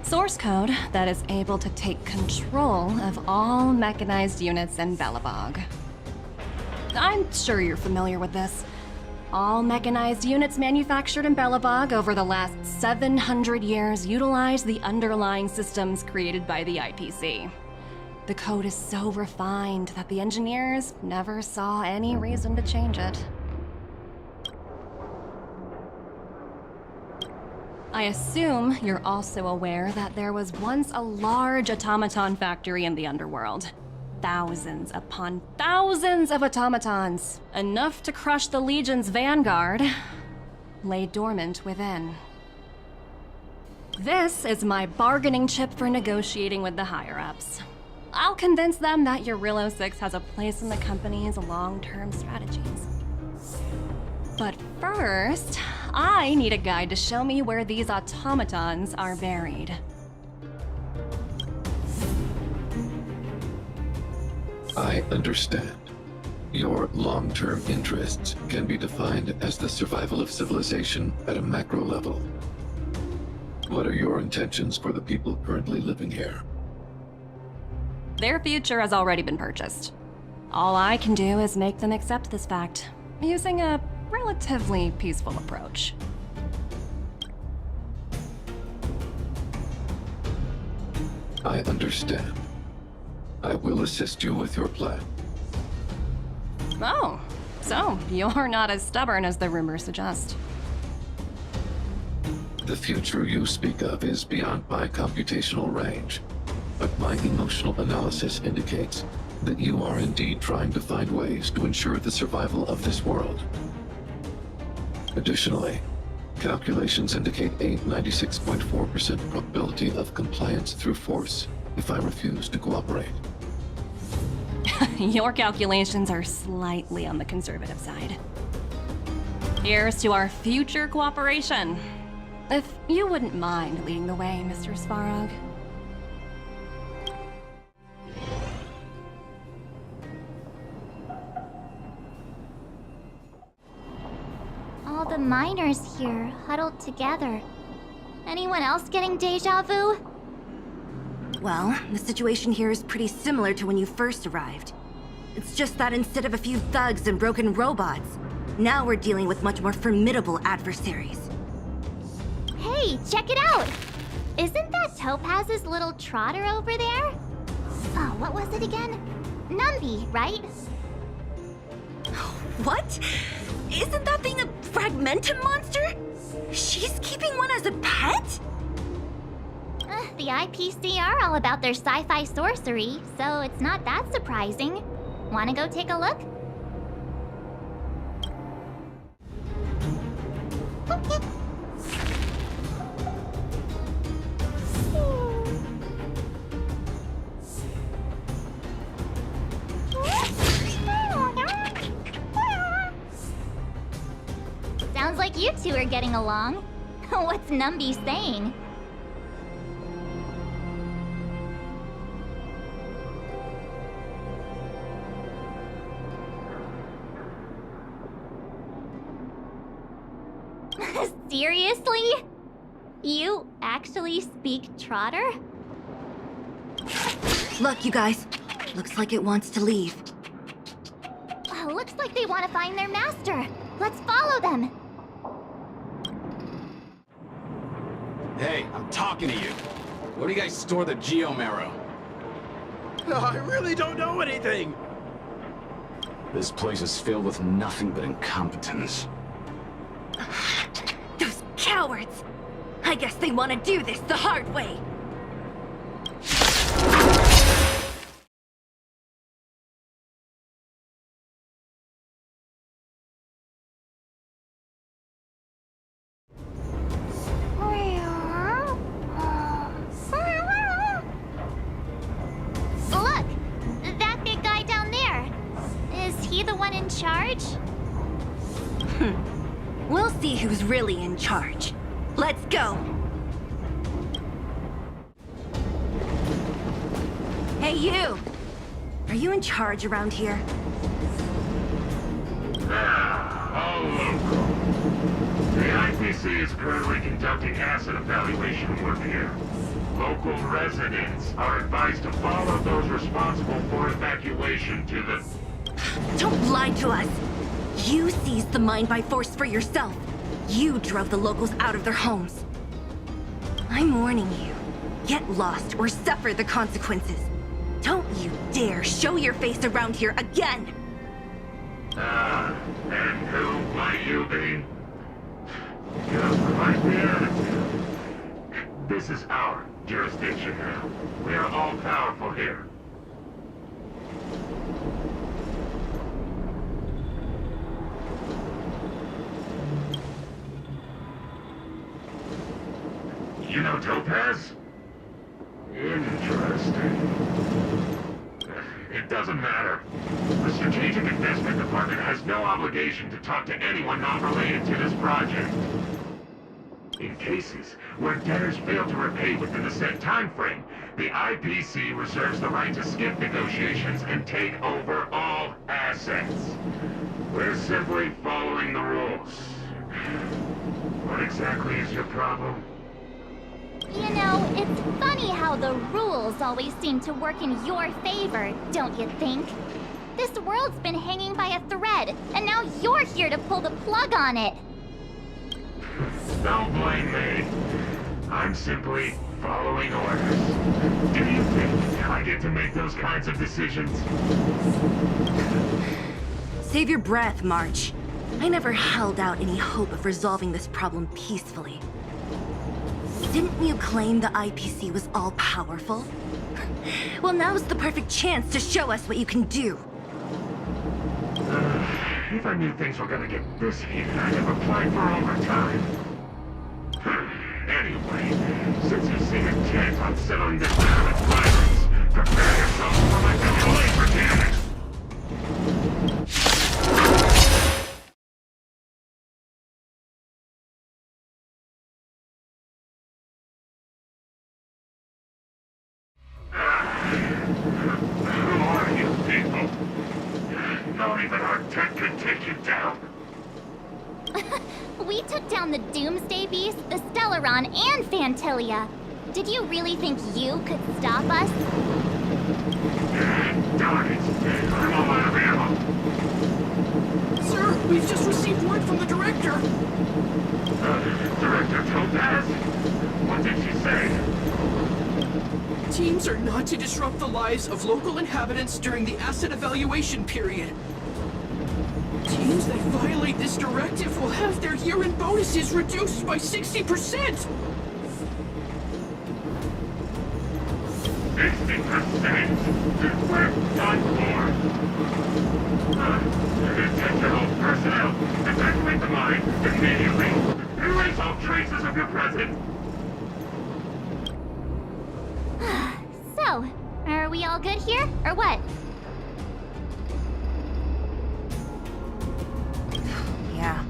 source code that is able to take control of all mechanized units in Belobog. I'm sure you're familiar with this. All mechanized units manufactured in Belobog over the last 700 years utilize the underlying systems created by the IPC. The code is so refined that the engineers never saw any reason to change it. I assume you're also aware that there was once a large automaton factory in the underworld. Thousands upon thousands of automatons, enough to crush the Legion's vanguard, lay dormant within. This is my bargaining chip for negotiating with the higher-ups. I'll convince them that Jarilo-VI has a place in the company's long-term strategies. But first, I need a guide to show me where these automatons are buried. I understand. Your long-term interests can be defined as the survival of civilization at a macro level. What are your intentions for the people currently living here? Their future has already been purchased. All I can do is make them accept this fact, using a relatively peaceful approach. I understand. I will assist you with your plan. Oh, so you're not as stubborn as the rumors suggest. The future you speak of is beyond my computational range, but my emotional analysis indicates that you are indeed trying to find ways to ensure the survival of this world. Additionally, calculations indicate a 96.4% probability of compliance through force if I refuse to cooperate. Your calculations are slightly on the conservative side. Here's to our future cooperation. If you wouldn't mind leading the way, Mr. Svarog. All the miners here, huddled together. Anyone else getting deja vu? Well, the situation here is pretty similar to when you first arrived. It's just that instead of a few thugs and broken robots, now we're dealing with much more formidable adversaries. Hey, check it out! Isn't that Topaz's little trotter over there? Oh, what was it again? Numby, right? What? Isn't that thing a fragmentum monster? She's keeping one as a pet? The IPC are all about their sci-fi sorcery, so it's not that surprising. Wanna go take a look? Sounds like you two are getting along. What's Numby saying? Seriously? You actually speak Trotter? Look, you guys. Looks like it wants to leave. Looks like they want to find their master. Let's follow them. Hey, I'm talking to you. Where do you guys store the Geomarrow? I really don't know anything. This place is filled with nothing but incompetence. Those cowards! I guess they want to do this the hard way. Look! That big guy down there. Is he the one in charge? We'll see who's really in charge. Let's go! Hey, you! Are you in charge around here? All local. The IPC is currently conducting asset evaluation work here. Local residents are advised to follow those responsible for evacuation to the... Don't lie to us! You seized the mine by force for yourself. You drove the locals out of their homes. I'm warning you. Get lost or suffer the consequences. Don't you dare show your face around here again! And who might you be? Just like the attitude. This is our jurisdiction now. We are all powerful here. You know Topaz? Interesting. It doesn't matter. The Strategic Investment Department has no obligation to talk to anyone not related to this project. In cases where debtors fail to repay within the set time frame, the IPC reserves the right to skip negotiations and take over all assets. We're simply following the rules. What exactly is your problem? You know, it's funny how the rules always seem to work in your favor, don't you think? This world's been hanging by a thread, and now you're here to pull the plug on it. Don't blame me. I'm simply following orders. Do you think I get to make those kinds of decisions? Save your breath, March. I never held out any hope of resolving this problem peacefully. Didn't you claim the IPC was all-powerful? Well, now's the perfect chance to show us what you can do. If I knew things were gonna get this heated, I'd have applied for overtime. Anyway, since you seem intent on settling this matter with violence, prepare yourself for my double laser cannon! Who are you people? Not even our tech could take you down. We took down the Doomsday Beast, the Stellaron, and Fantilia. Did you really think you could stop us? Darn it! I'm all out of ammo. Sir, we've just received word from the director. Director Topaz? What did she say? Teams are not to disrupt the lives of local inhabitants during the asset evaluation period. Teams that violate this directive will have their year-end bonuses reduced by 60%! 60%? We're done for. Take your whole personnel, evacuate the mine immediately. Erase all traces of your presence. So, are we all good here, or what? Yeah.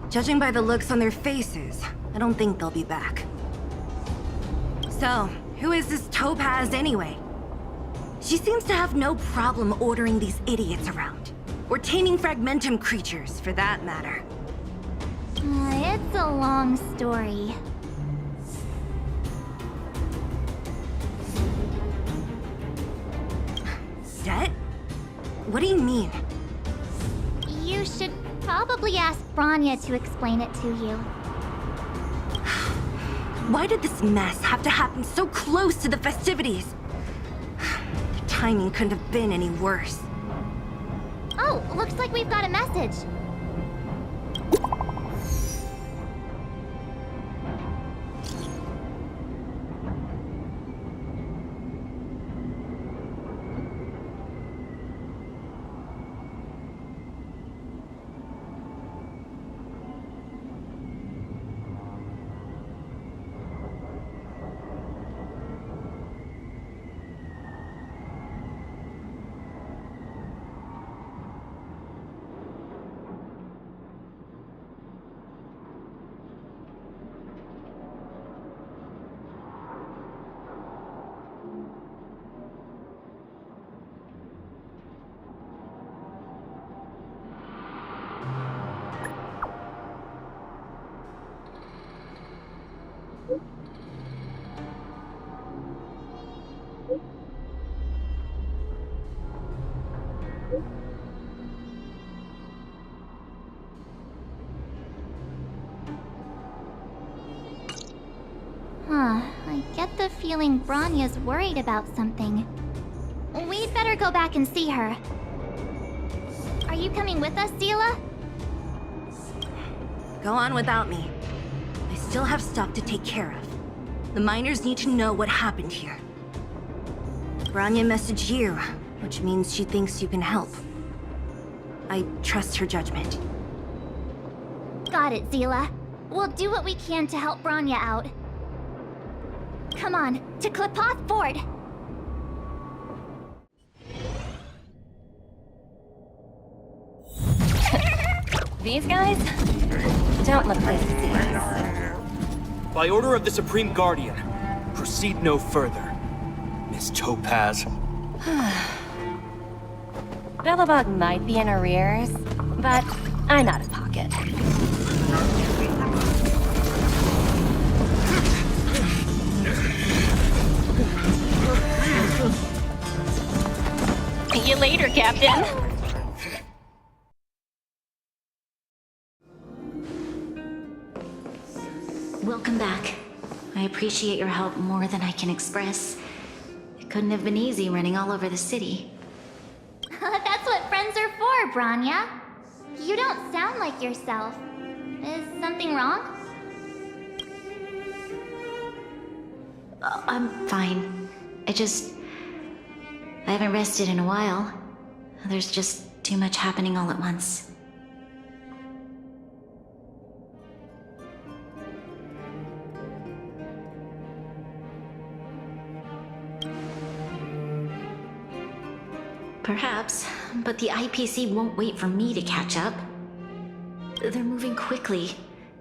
Judging by the looks on their faces, I don't think they'll be back. So, who is this Topaz anyway? She seems to have no problem ordering these idiots around. Or taming fragmentum creatures, for that matter. It's a long story. Debt? What do you mean? You should probably ask Branya to explain it to you. Why did this mess have to happen so close to the festivities? The timing couldn't have been any worse. Oh, looks like we've got a message. I get the feeling Branya's worried about something. We'd better go back and see her. Are you coming with us, Stelle? Go on without me. I still have stuff to take care of. The miners need to know what happened here. Bronya messaged you, which means she thinks you can help. I trust her judgment. Got it, Zila. We'll do what we can to help Bronya out. Come on, to Klipoth Ford! These guys don't look like serious. By order of the Supreme Guardian, proceed no further, Miss Topaz. Belobog might be in arrears, but I'm out of pocket. See you later, Captain. Welcome back. I appreciate your help more than I can express. It couldn't have been easy running all over the city. That's what friends are for, Bronya. You don't sound like yourself. Is something wrong? I'm fine. I haven't rested in a while. There's just too much happening all at once. Perhaps, but the IPC won't wait for me to catch up. They're moving quickly.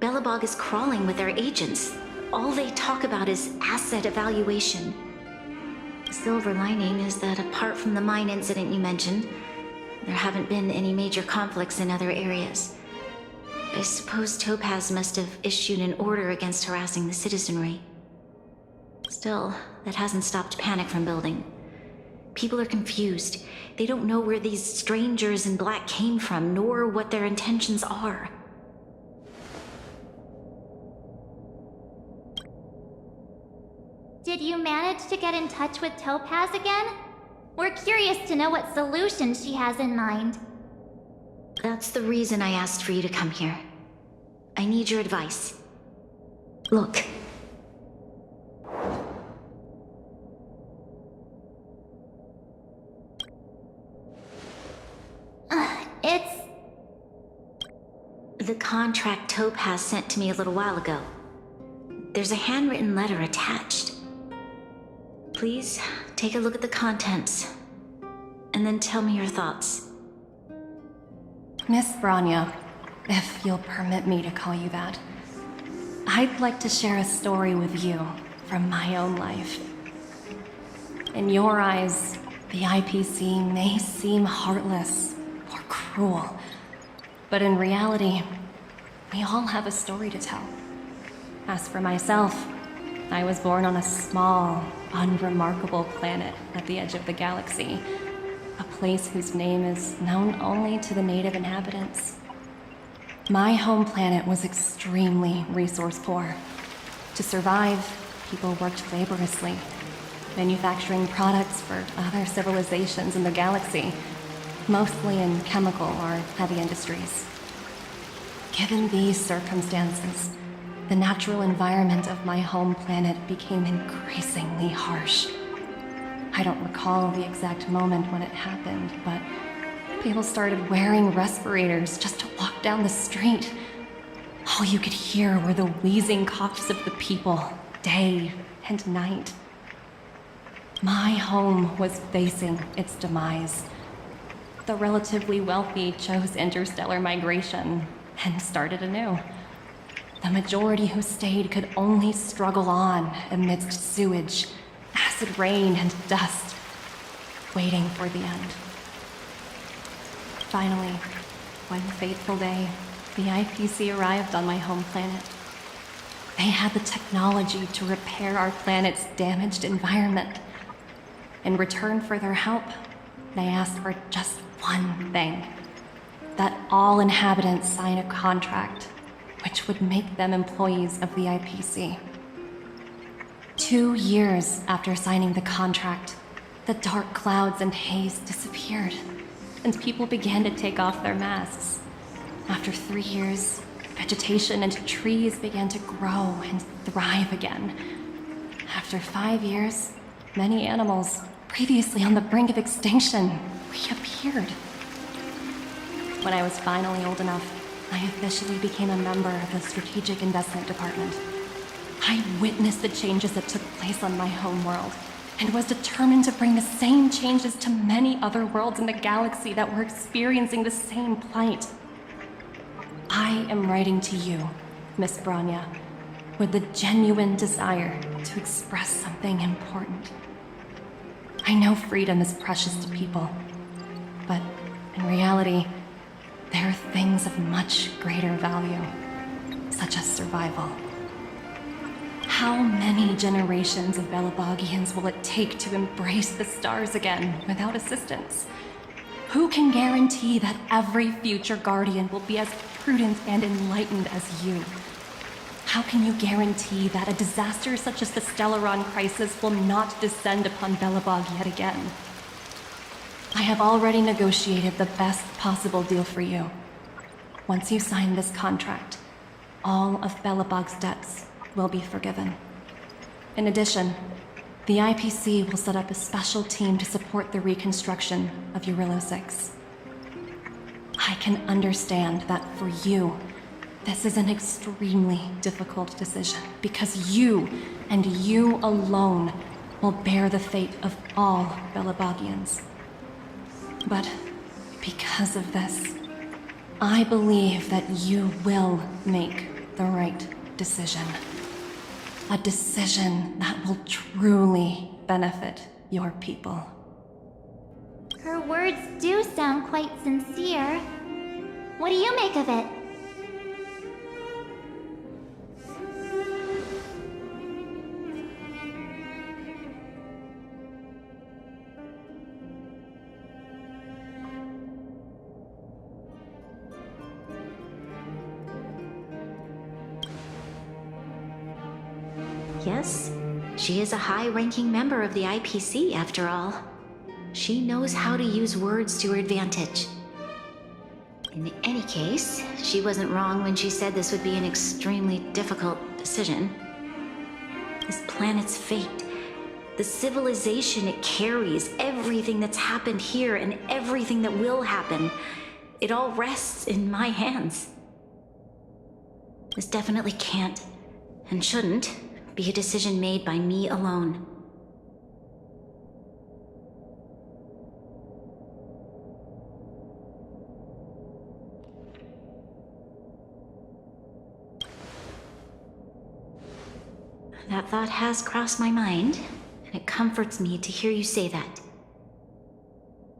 Belobog is crawling with their agents. All they talk about is asset evaluation. The silver lining is that apart from the mine incident you mentioned, there haven't been any major conflicts in other areas. I suppose Topaz must have issued an order against harassing the citizenry. Still, that hasn't stopped panic from building. People are confused. They don't know where these strangers in black came from, nor what their intentions are. Did you manage to get in touch with Topaz again? We're curious to know what solution she has in mind. That's the reason I asked for you to come here. I need your advice. Look. It's... The contract Topaz sent to me a little while ago. There's a handwritten letter attached. Please, take a look at the contents, and then tell me your thoughts. Miss Bronya, if you'll permit me to call you that, I'd like to share a story with you from my own life. In your eyes, the IPC may seem heartless or cruel, but in reality, we all have a story to tell. As for myself, I was born on a small, unremarkable planet at the edge of the galaxy, a place whose name is known only to the native inhabitants. My home planet was extremely resource poor. To survive, people worked laboriously, manufacturing products for other civilizations in the galaxy, mostly in chemical or heavy industries. Given these circumstances, the natural environment of my home planet became increasingly harsh. I don't recall the exact moment when it happened, but people started wearing respirators just to walk down the street. All you could hear were the wheezing coughs of the people, day and night. My home was facing its demise. The relatively wealthy chose interstellar migration and started anew. The majority who stayed could only struggle on amidst sewage, acid rain, and dust, waiting for the end. Finally, one fateful day, the IPC arrived on my home planet. They had the technology to repair our planet's damaged environment. In return for their help, they asked for just one thing: that all inhabitants sign a contract which would make them employees of the IPC. 2 years after signing the contract, the dark clouds and haze disappeared, and people began to take off their masks. After 3 years, vegetation and trees began to grow and thrive again. After 5 years, many animals, previously on the brink of extinction, reappeared. When I was finally old enough, I officially became a member of the Strategic Investment Department. I witnessed the changes that took place on my home world, and was determined to bring the same changes to many other worlds in the galaxy that were experiencing the same plight. I am writing to you, Miss Branya, with the genuine desire to express something important. I know freedom is precious to people, but in reality, there are things of much greater value, such as survival. How many generations of Belobogians will it take to embrace the stars again without assistance? Who can guarantee that every future Guardian will be as prudent and enlightened as you? How can you guarantee that a disaster such as the Stellaron crisis will not descend upon Belobog yet again? I have already negotiated the best possible deal for you. Once you sign this contract, all of Belobog's debts will be forgiven. In addition, the IPC will set up a special team to support the reconstruction of Jarilo-VI. I can understand that for you, this is an extremely difficult decision, because you, and you alone, will bear the fate of all Belobogians. But because of this, I believe that you will make the right decision. A decision that will truly benefit your people. Her words do sound quite sincere. What do you make of it? Yes, she is a high-ranking member of the IPC, after all. She knows how to use words to her advantage. In any case, she wasn't wrong when she said this would be an extremely difficult decision. This planet's fate, the civilization it carries, everything that's happened here and everything that will happen, it all rests in my hands. This definitely can't, and shouldn't, be a decision made by me alone. That thought has crossed my mind, and it comforts me to hear you say that.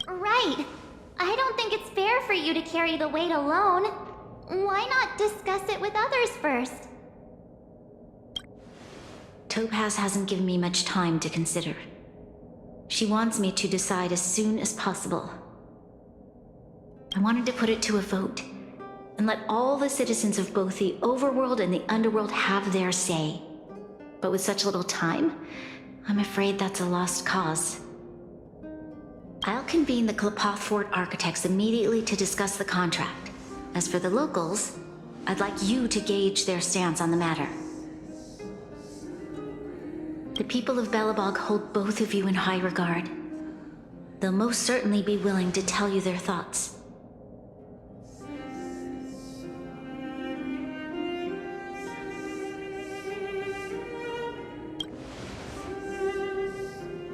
Right. I don't think it's fair for you to carry the weight alone. Why not discuss it with others first? Topaz hasn't given me much time to consider. She wants me to decide as soon as possible. I wanted to put it to a vote, and let all the citizens of both the overworld and the underworld have their say. But with such little time, I'm afraid that's a lost cause. I'll convene the Klapothfort architects immediately to discuss the contract. As for the locals, I'd like you to gauge their stance on the matter. The people of Belobog hold both of you in high regard. They'll most certainly be willing to tell you their thoughts.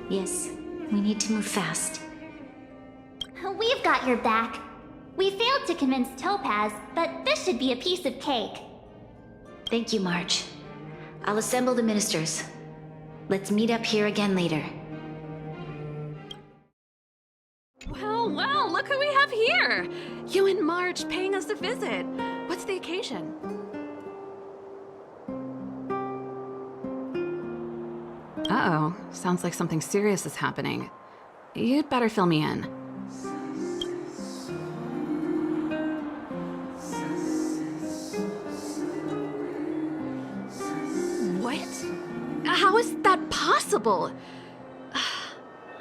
Yes, we need to move fast. We've got your back. We failed to convince Topaz, but this should be a piece of cake. Thank you, March. I'll assemble the ministers. Let's meet up here again later. Well, look who we have here! You and March paying us a visit. What's the occasion? Uh-oh, sounds like something serious is happening. You'd better fill me in. What? How is that possible?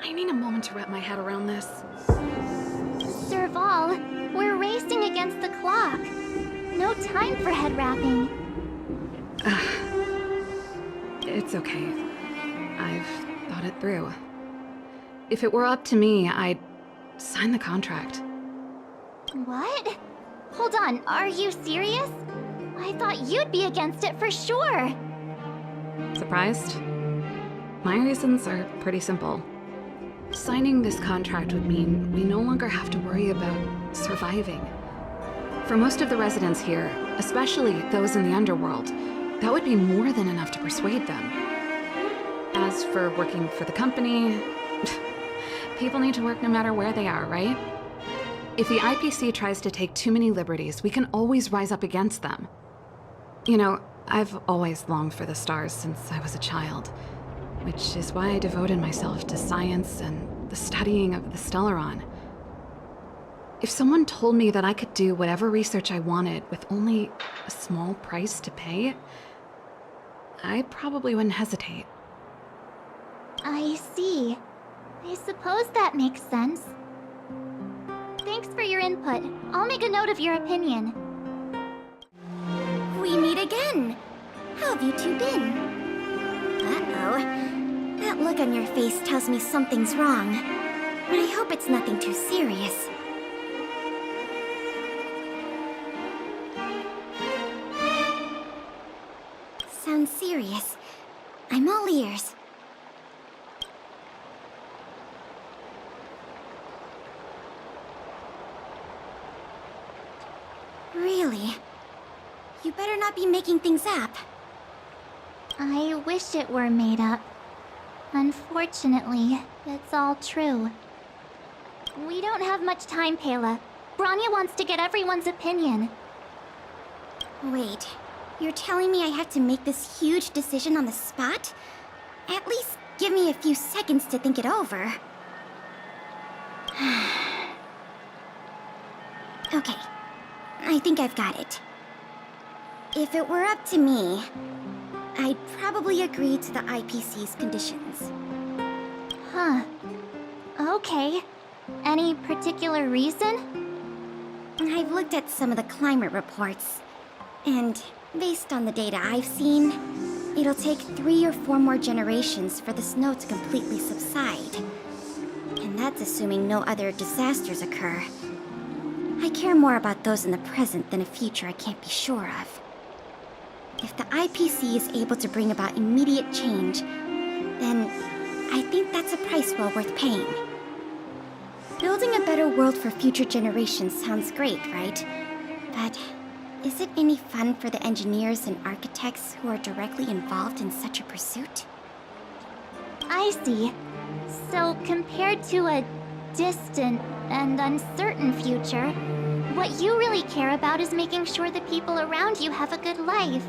I need a moment to wrap my head around this. Serval, we're racing against the clock. No time for head wrapping. It's okay. I've thought it through. If it were up to me, I'd sign the contract. What? Hold on, are you serious? I thought you'd be against it for sure. Surprised? My reasons are pretty simple. Signing this contract would mean we no longer have to worry about surviving. For most of the residents here, especially those in the underworld, that would be more than enough to persuade them. As for working for the company, people need to work no matter where they are, right? If the IPC tries to take too many liberties, we can always rise up against them. You know, I've always longed for the stars since I was a child, which is why I devoted myself to science and the studying of the Stellaron. If someone told me that I could do whatever research I wanted with only a small price to pay, I probably wouldn't hesitate. I see. I suppose that makes sense. Thanks for your input. I'll make a note of your opinion. We meet again. How have you two been? Uh-oh. That look on your face tells me something's wrong. But I hope it's nothing too serious. Sounds serious. I'm all ears. Really? You better not be making things up. I wish it were made up. Unfortunately, it's all true. We don't have much time, Pela. Branya wants to get everyone's opinion. Wait, you're telling me I have to make this huge decision on the spot? At least give me a few seconds to think it over. Okay, I think I've got it. If it were up to me, I'd probably agree to the IPC's conditions. Huh. Okay. Any particular reason? I've looked at some of the climate reports, and based on the data I've seen, it'll take 3 or 4 more generations for the snow to completely subside. And that's assuming no other disasters occur. I care more about those in the present than a future I can't be sure of. If the IPC is able to bring about immediate change, then I think that's a price well worth paying. Building a better world for future generations sounds great, right? But is it any fun for the engineers and architects who are directly involved in such a pursuit? I see. So compared to a distant and uncertain future, what you really care about is making sure the people around you have a good life.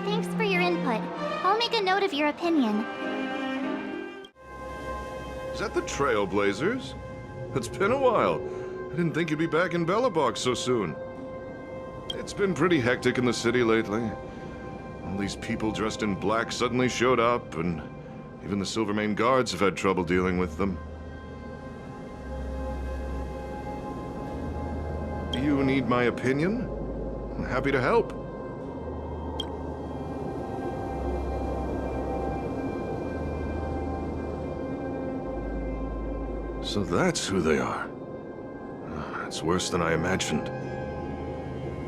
Thanks for your input. I'll make a note of your opinion. Is that the Trailblazers? It's been a while. I didn't think you'd be back in Belobog so soon. It's been pretty hectic in the city lately. All these people dressed in black suddenly showed up, and even the Silvermane guards have had trouble dealing with them. Do you need my opinion? I'm happy to help. So that's who they are. It's worse than I imagined.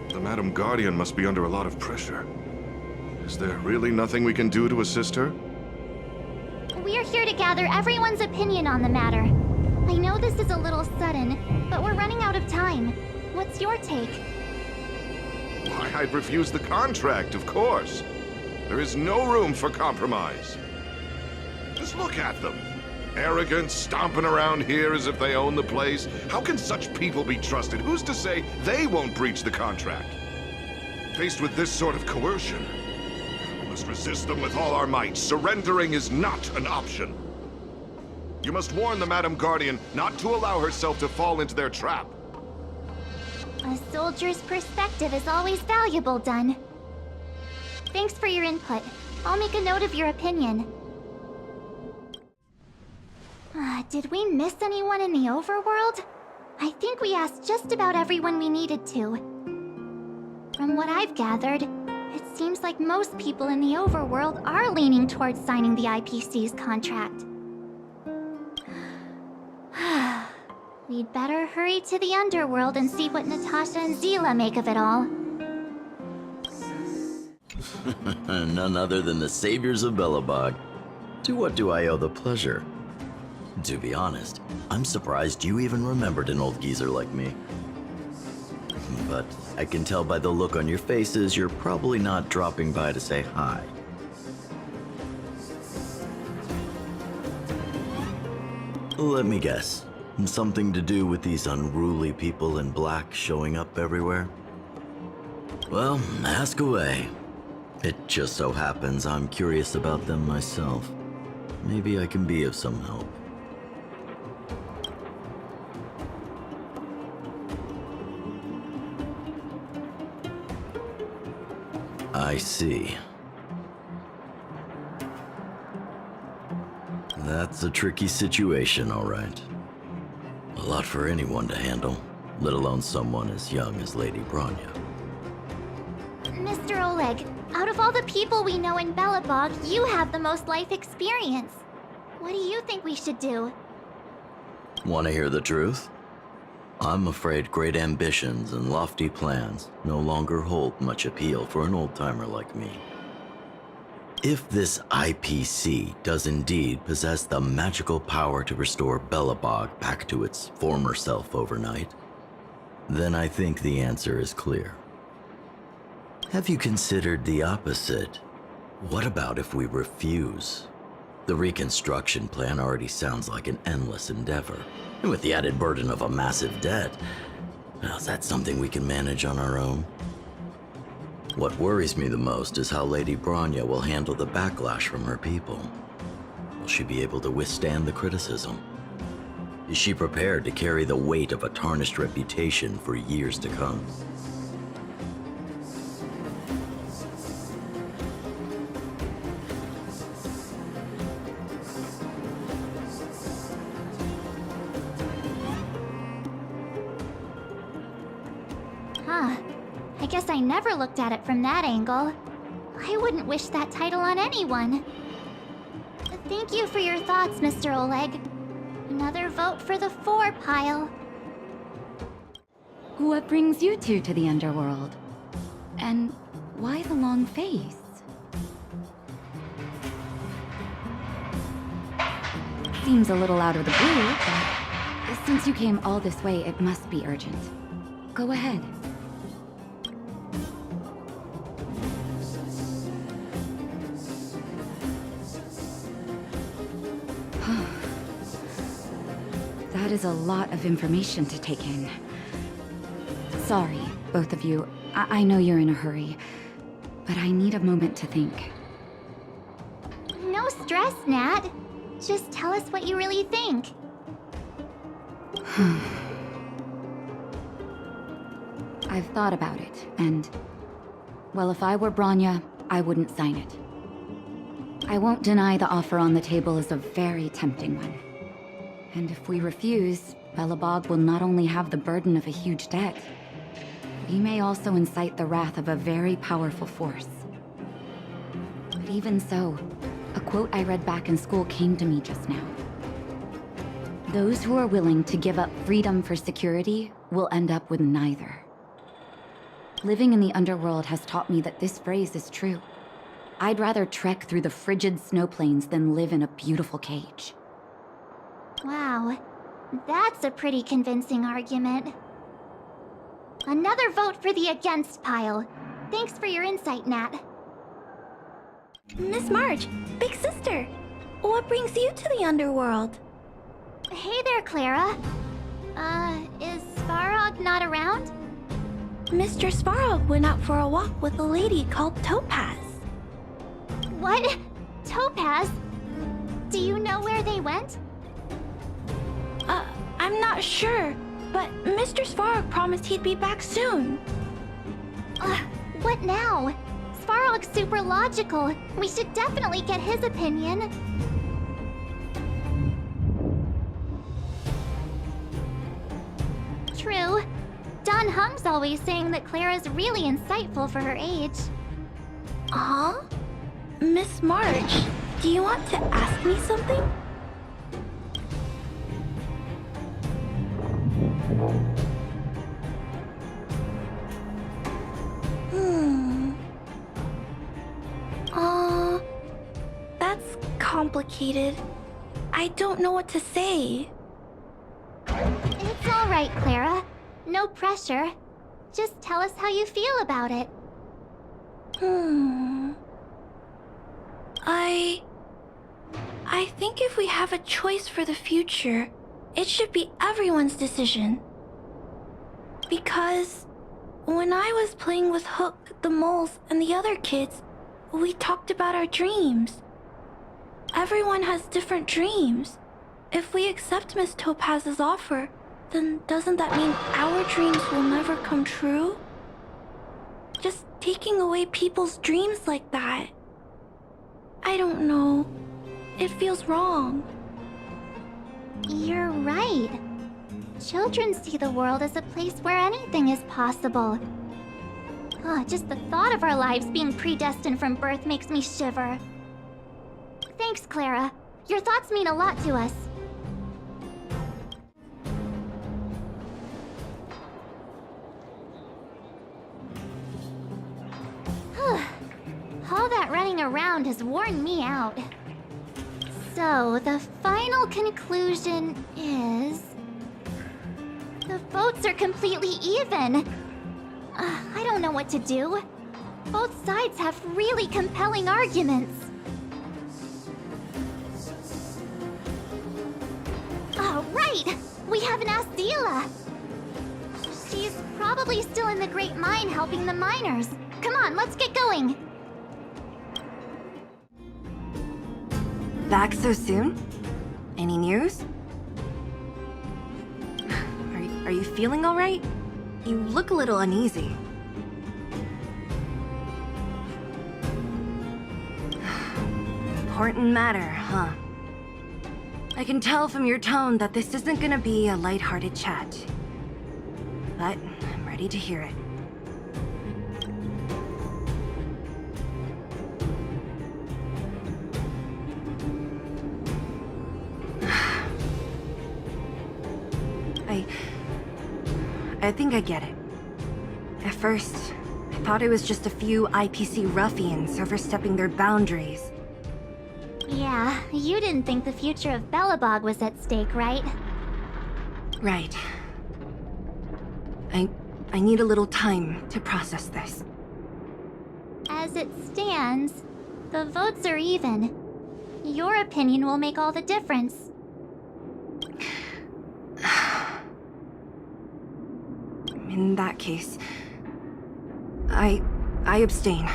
The Madam Guardian must be under a lot of pressure. Is there really nothing we can do to assist her? We're here to gather everyone's opinion on the matter. I know this is a little sudden, but we're running out of time. What's your take? Why, I'd refuse the contract, of course. There is no room for compromise. Just look at them. Arrogant, stomping around here as if they own the place. How can such people be trusted? Who's to say they won't breach the contract? Faced with this sort of coercion, we must resist them with all our might. Surrendering is not an option. You must warn the Madam Guardian not to allow herself to fall into their trap. A soldier's perspective is always valuable, Dunn. Thanks for your input. I'll make a note of your opinion. Did we miss anyone in the overworld? I think we asked just about everyone we needed to. From what I've gathered, It seems like most people in the overworld are leaning towards signing the IPC's contract. We'd better hurry to the underworld and see what Natasha and Zila make of it all. None other than the saviors of Belobog. To what do I owe the pleasure? To be honest, I'm surprised you even remembered an old geezer like me. But I can tell by the look on your faces you're probably not dropping by to say hi. Let me guess. Something to do with these unruly people in black showing up everywhere? Well, ask away. It just so happens I'm curious about them myself. Maybe I can be of some help. I see. That's a tricky situation, all right. A lot for anyone to handle, let alone someone as young as Lady Bronya. Mr. Oleg, out of all the people we know in Belobog, you have the most life experience. What do you think we should do? Want to hear the truth? I'm afraid great ambitions and lofty plans no longer hold much appeal for an old-timer like me. If this IPC does indeed possess the magical power to restore Belobog back to its former self overnight, then I think the answer is clear. Have you considered the opposite? What about if we refuse? The reconstruction plan already sounds like an endless endeavor, and with the added burden of a massive debt, now is that something we can manage on our own? What worries me the most is how Lady Bronya will handle the backlash from her people. Will she be able to withstand the criticism? Is she prepared to carry the weight of a tarnished reputation for years to come? Huh. I guess I never looked at it from that angle. I wouldn't wish that title on anyone. Thank you for your thoughts, Mr. Oleg. Another vote for the 4 pile. What brings you two to the underworld? And why the long face? Seems a little out of the blue, but since you came all this way, it must be urgent. Go ahead. That is a lot of information to take in. Sorry, both of you. I know you're in a hurry, but I need a moment to think. No stress, Nat. Just tell us what you really think. I've thought about it, and... well, if I were Bronya, I wouldn't sign it. I won't deny the offer on the table is a very tempting one. And if we refuse, Belobog will not only have the burden of a huge debt, we may also incite the wrath of a very powerful force. But even so, a quote I read back in school came to me just now. Those who are willing to give up freedom for security will end up with neither. Living in the underworld has taught me that this phrase is true. I'd rather trek through the frigid snow plains than live in a beautiful cage. Wow, that's a pretty convincing argument. Another vote for the against pile. Thanks for your insight, Nat. Miss March, big sister, what brings you to the underworld? Hey there, Clara. Is Svarog not around? Mr. Svarog went out for a walk with a lady called Topaz. What? Topaz? Do you know where they went? I'm not sure, but Mr. Svarog promised he'd be back soon. What now? Svarog's super logical. We should definitely get his opinion. True. Don Hung's always saying that Clara's really insightful for her age. Huh? Miss March, do you want to ask me something? That's complicated. I don't know what to say. It's all right, Clara. No pressure. Just tell us how you feel about it. I think if we have a choice for the future, it should be everyone's decision. Because when I was playing with Hook, the moles, and the other kids, we talked about our dreams. Everyone has different dreams. If we accept Miss Topaz's offer, then doesn't that mean our dreams will never come true? Just taking away people's dreams like that. I don't know. It feels wrong. You're right. Children see the world as a place where anything is possible. Just the thought of our lives being predestined from birth makes me shiver. Thanks, Clara. Your thoughts mean a lot to us. All that running around has worn me out. So, the final conclusion is... the votes are completely even. I don't know what to do. Both sides have really compelling arguments. Right! We haven't asked Stelle. She's probably still in the Great Mine helping the miners. Come on, let's get going. Back so soon? Any news? Are you feeling all right? You look a little uneasy. Important matter, huh? I can tell from your tone that this isn't gonna be a lighthearted chat. But I'm ready to hear it. I think I get it. At first, I thought it was just a few IPC ruffians overstepping their boundaries. Yeah, you didn't think the future of Belobog was at stake, right? Right. I need a little time to process this. As it stands, the votes are even. Your opinion will make all the difference. In that case, I abstain.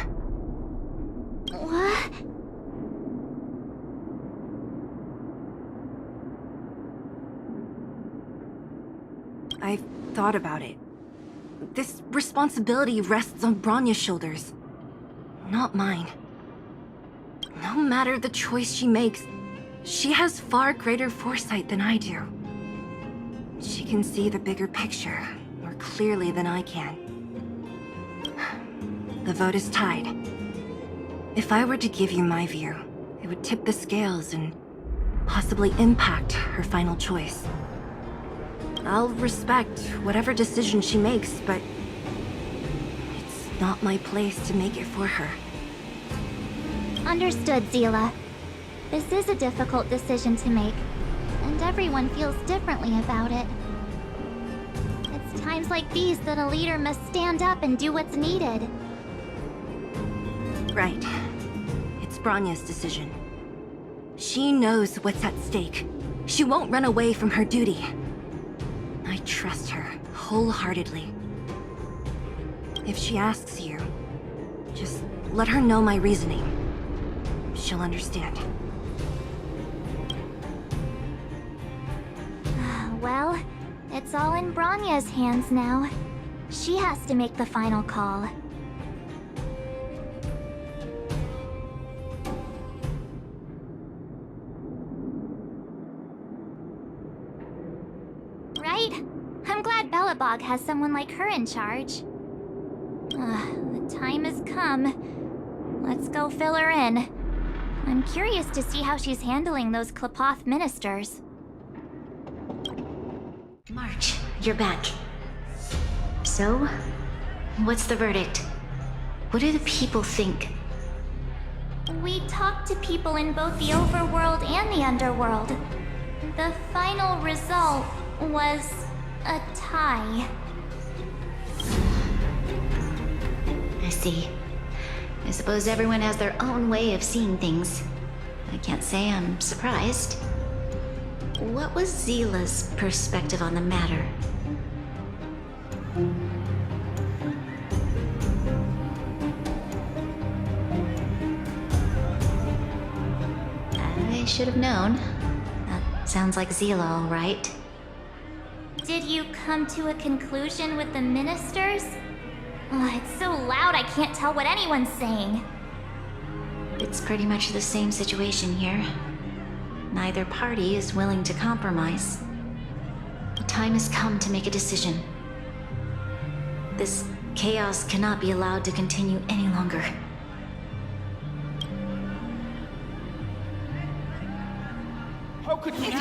What? I've thought about it. This responsibility rests on Bronya's shoulders, not mine. No matter the choice she makes, she has far greater foresight than I do. She can see the bigger picture more clearly than I can. The vote is tied. If I were to give you my view, it would tip the scales and possibly impact her final choice. I'll respect whatever decision she makes, but it's not my place to make it for her. Understood, Stelle. This is a difficult decision to make, and everyone feels differently about it. It's times like these that a leader must stand up and do what's needed. Right. It's Bronya's decision. She knows what's at stake. She won't run away from her duty. I trust her wholeheartedly. If she asks you, just let her know my reasoning. She'll understand. Well, it's all in Bronya's hands now. She has to make the final call. Right? I'm glad Belobog has someone like her in charge. The time has come. Let's go fill her in. I'm curious to see how she's handling those Klapoth ministers. March, you're back. So, what's the verdict? What do the people think? We talked to people in both the overworld and the underworld. The final result was a tie. I see. I suppose everyone has their own way of seeing things. I can't say I'm surprised. What was Zila's perspective on the matter? I should have known. That sounds like Zila, all right. Did you come to a conclusion with the ministers? It's so loud I can't tell what anyone's saying. It's pretty much the same situation here. Neither party is willing to compromise. The time has come to make a decision. This chaos cannot be allowed to continue any longer. How could you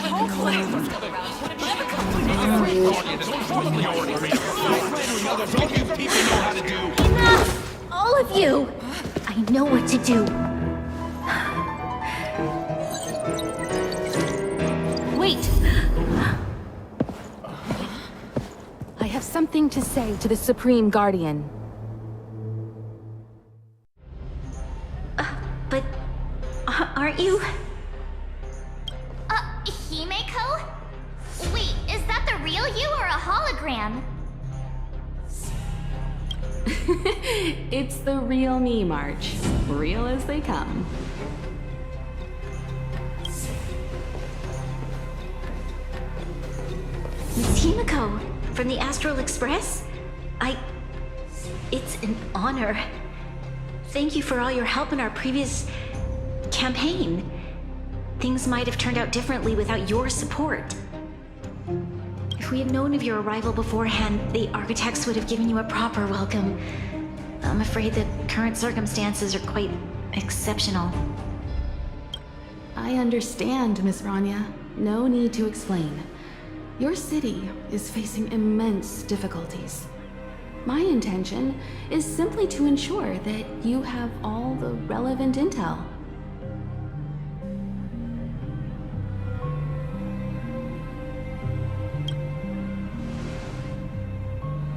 Enough! All of you! I know what to do. Wait! I have something to say to the Supreme Guardian. But aren't you? Himeko? Wait, is that the real you or a hologram? It's the real me, March. Real as they come. Miss Himeko, from the Astral Express? It's an honor. Thank you for all your help in our previous campaign. Things might have turned out differently without your support. If we had known of your arrival beforehand, the architects would have given you a proper welcome. I'm afraid the current circumstances are quite exceptional. I understand, Miss Rania. No need to explain. Your city is facing immense difficulties. My intention is simply to ensure that you have all the relevant intel.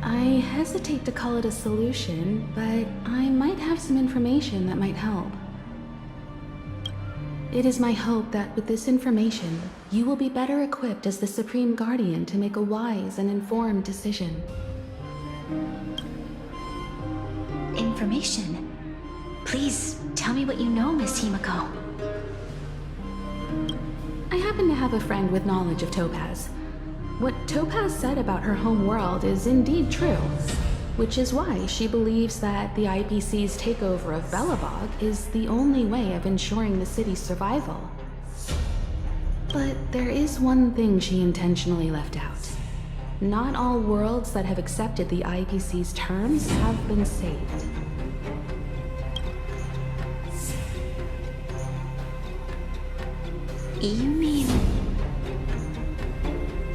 I hesitate to call it a solution, but I might have some information that might help. It is my hope that with this information, you will be better equipped as the Supreme Guardian to make a wise and informed decision. Information? Please, tell me what you know, Miss Himeko. I happen to have a friend with knowledge of Topaz. What Topaz said about her home world is indeed true, which is why she believes that the IPC's takeover of Belobog is the only way of ensuring the city's survival. But there is one thing she intentionally left out. Not all worlds that have accepted the IPC's terms have been saved. You mean...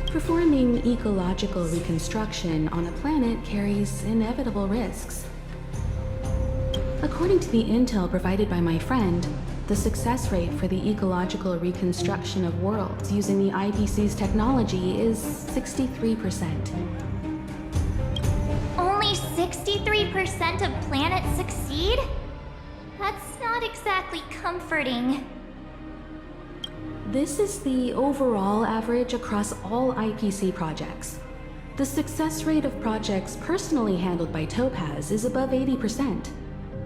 Performing ecological reconstruction on a planet carries inevitable risks. According to the intel provided by my friend, the success rate for the ecological reconstruction of worlds using the IPC's technology is 63%. Only 63% of planets succeed? That's not exactly comforting. This is the overall average across all IPC projects. The success rate of projects personally handled by Topaz is above 80%.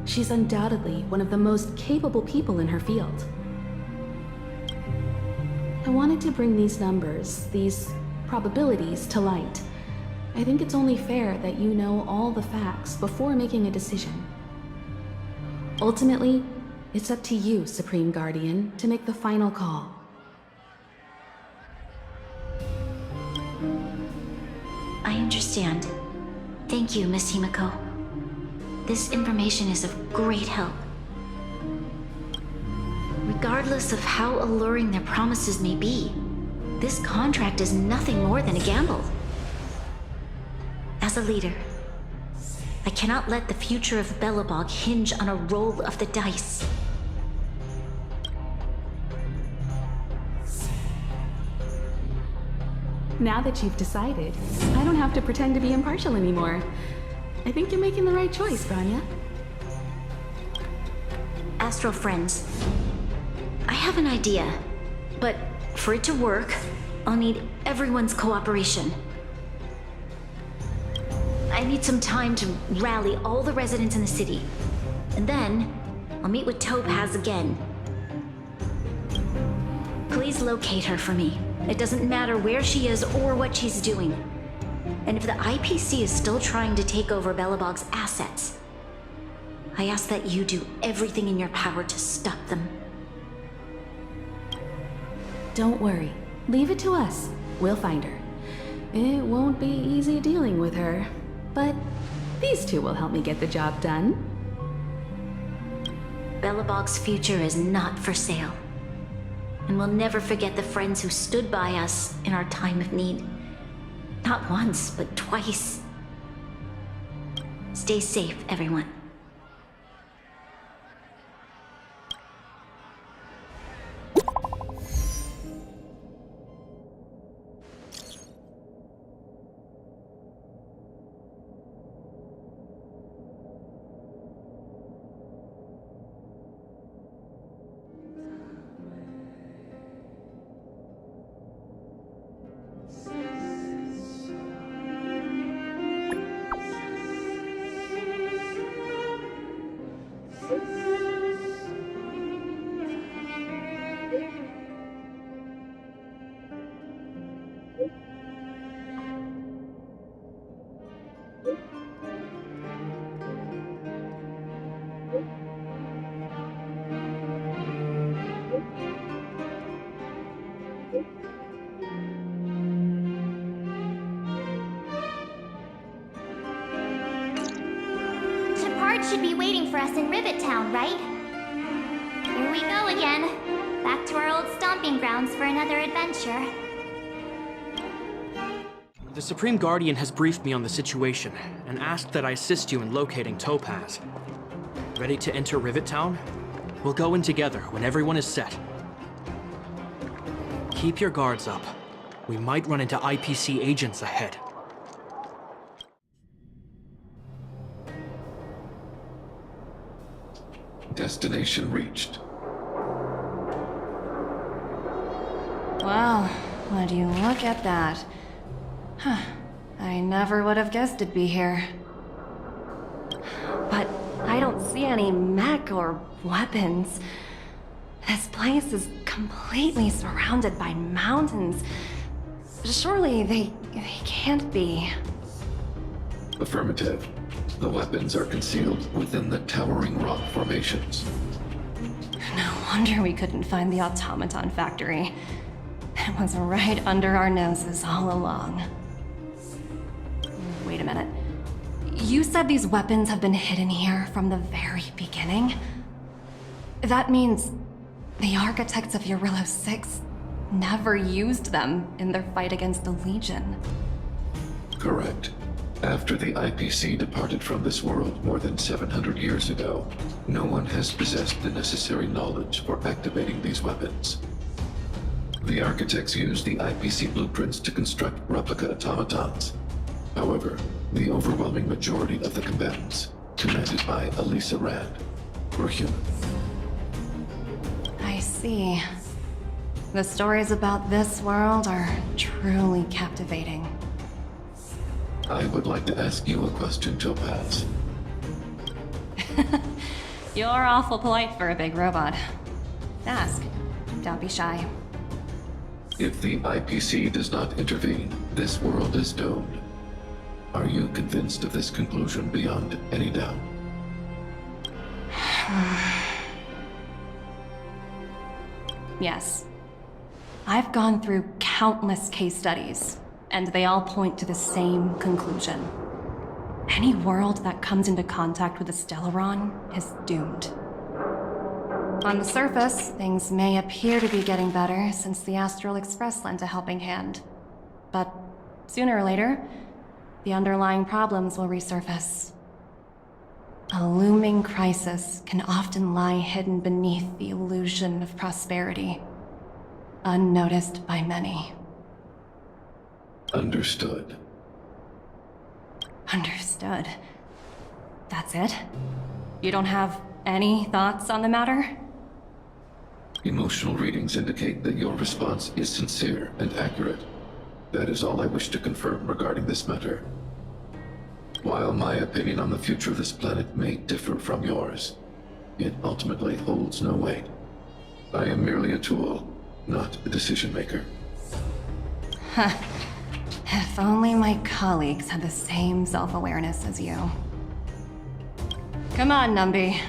She's undoubtedly one of the most capable people in her field. I wanted to bring these numbers, these probabilities, to light. I think it's only fair that you know all the facts before making a decision. Ultimately, it's up to you, Supreme Guardian, to make the final call. I understand. Thank you, Miss Himeko. This information is of great help. Regardless of how alluring their promises may be, this contract is nothing more than a gamble. As a leader, I cannot let the future of Belobog hinge on a roll of the dice. Now that you've decided, I don't have to pretend to be impartial anymore. I think you're making the right choice, Bronya. Astral friends, I have an idea, but for it to work, I'll need everyone's cooperation. I need some time to rally all the residents in the city, and then I'll meet with Topaz again. Please locate her for me. It doesn't matter where she is or what she's doing. And if the IPC is still trying to take over Belobog's assets, I ask that you do everything in your power to stop them. Don't worry. Leave it to us. We'll find her. It won't be easy dealing with her, but these two will help me get the job done. Belobog's future is not for sale. And we'll never forget the friends who stood by us in our time of need. Not once, but twice. Stay safe, everyone. Should be waiting for us in Rivet Town, right? Here we go again. Back to our old stomping grounds for another adventure. The Supreme Guardian has briefed me on the situation and asked that I assist you in locating Topaz. Ready to enter Rivet Town? We'll go in together when everyone is set. Keep your guards up. We might run into IPC agents ahead. Destination reached. Wow, would you look at that? Huh. I never would have guessed it'd be here. But I don't see any mech or weapons. This place is completely surrounded by mountains. Surely they can't be. Affirmative. The weapons are concealed within the towering rock formations. No wonder we couldn't find the automaton factory. It was right under our noses all along. Wait a minute. You said these weapons have been hidden here from the very beginning? That means the architects of Jarilo-VI never used them in their fight against the Legion. Correct. After the IPC departed from this world more than 700 years ago, no one has possessed the necessary knowledge for activating these weapons. The architects used the IPC blueprints to construct replica automatons. However, the overwhelming majority of the combatants, commanded by Elisa Rand, were human. I see. The stories about this world are truly captivating. I would like to ask you a question, Topaz. You're awful polite for a big robot. Ask. Don't be shy. If the IPC does not intervene, this world is doomed. Are you convinced of this conclusion beyond any doubt? Yes. I've gone through countless case studies, and they all point to the same conclusion. Any world that comes into contact with a Stellaron is doomed. On the surface, things may appear to be getting better since the Astral Express lent a helping hand. But sooner or later, the underlying problems will resurface. A looming crisis can often lie hidden beneath the illusion of prosperity, unnoticed by many. Understood. Understood. That's it? You don't have any thoughts on the matter? Emotional readings indicate that your response is sincere and accurate. That is all I wish to confirm regarding this matter. While my opinion on the future of this planet may differ from yours, it ultimately holds no weight. I am merely a tool, not a decision maker. Huh. If only my colleagues had the same self-awareness as you. Come on, Numby.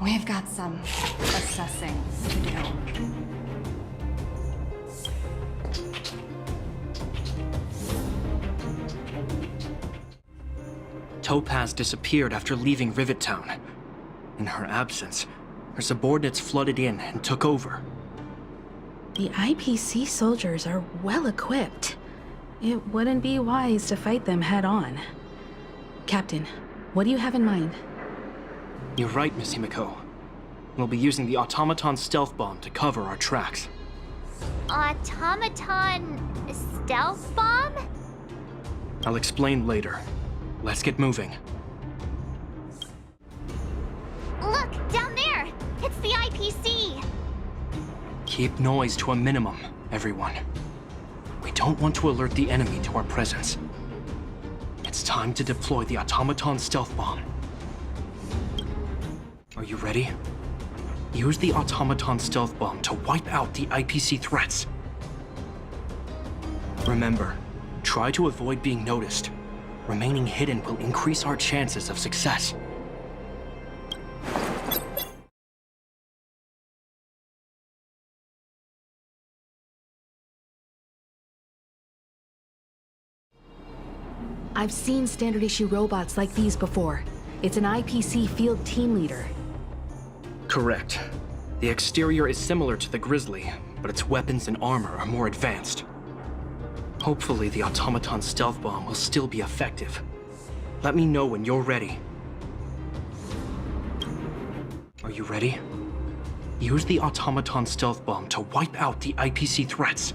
We've got some assessing to do. Topaz disappeared after leaving Rivet Town. In her absence, her subordinates flooded in and took over. The IPC soldiers are well equipped. It wouldn't be wise to fight them head on. Captain, what do you have in mind? You're right, Miss Himiko. We'll be using the automaton stealth bomb to cover our tracks. Automaton stealth bomb? I'll explain later. Let's get moving. Look, down there! It's the IPC! Keep noise to a minimum, everyone. We don't want to alert the enemy to our presence. It's time to deploy the automaton stealth bomb. Are you ready? Use the automaton stealth bomb to wipe out the IPC threats. Remember, try to avoid being noticed. Remaining hidden will increase our chances of success. I've seen standard issue robots like these before. It's an IPC field team leader. Correct. The exterior is similar to the Grizzly, but its weapons and armor are more advanced. Hopefully the automaton stealth bomb will still be effective. Let me know when you're ready. Are you ready? Use the automaton stealth bomb to wipe out the IPC threats.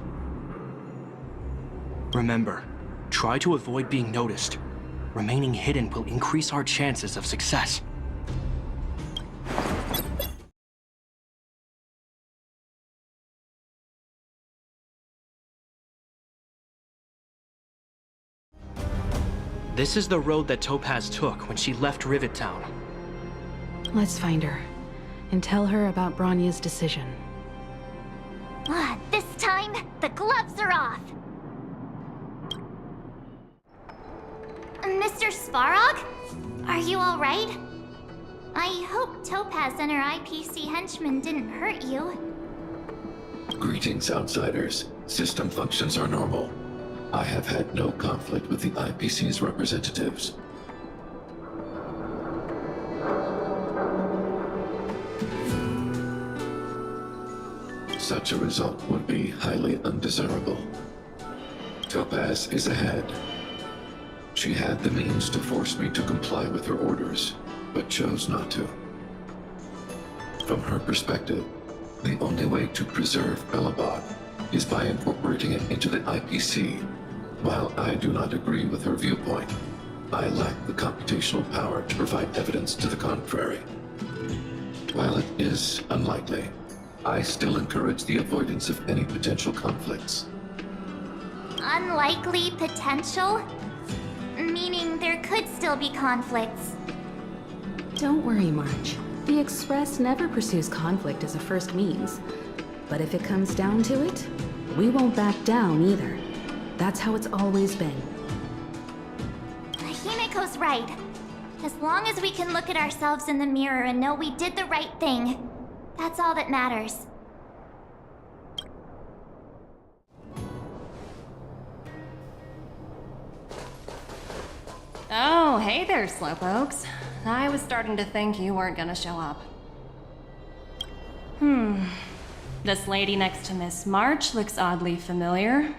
Remember, try to avoid being noticed. Remaining hidden will increase our chances of success. This is the road that Topaz took when she left Rivet Town. Let's find her, and tell her about Bronya's decision. This time, the gloves are off! Mr. Svarog? Are you alright? I hope Topaz and her IPC henchmen didn't hurt you. Greetings, outsiders. System functions are normal. I have had no conflict with the IPC's representatives. Such a result would be highly undesirable. Topaz is ahead. She had the means to force me to comply with her orders, but chose not to. From her perspective, the only way to preserve Belobog is by incorporating it into the IPC. While I do not agree with her viewpoint, I lack the computational power to provide evidence to the contrary. While it is unlikely, I still encourage the avoidance of any potential conflicts. Unlikely potential? Meaning there could still be conflicts. Don't worry, March. The Express never pursues conflict as a first means. But if it comes down to it, we won't back down either. That's how it's always been. Himiko's right. As long as we can look at ourselves in the mirror and know we did the right thing, that's all that matters. Oh, hey there, Slowpokes. I was starting to think you weren't gonna show up. This lady next to Miss March looks oddly familiar.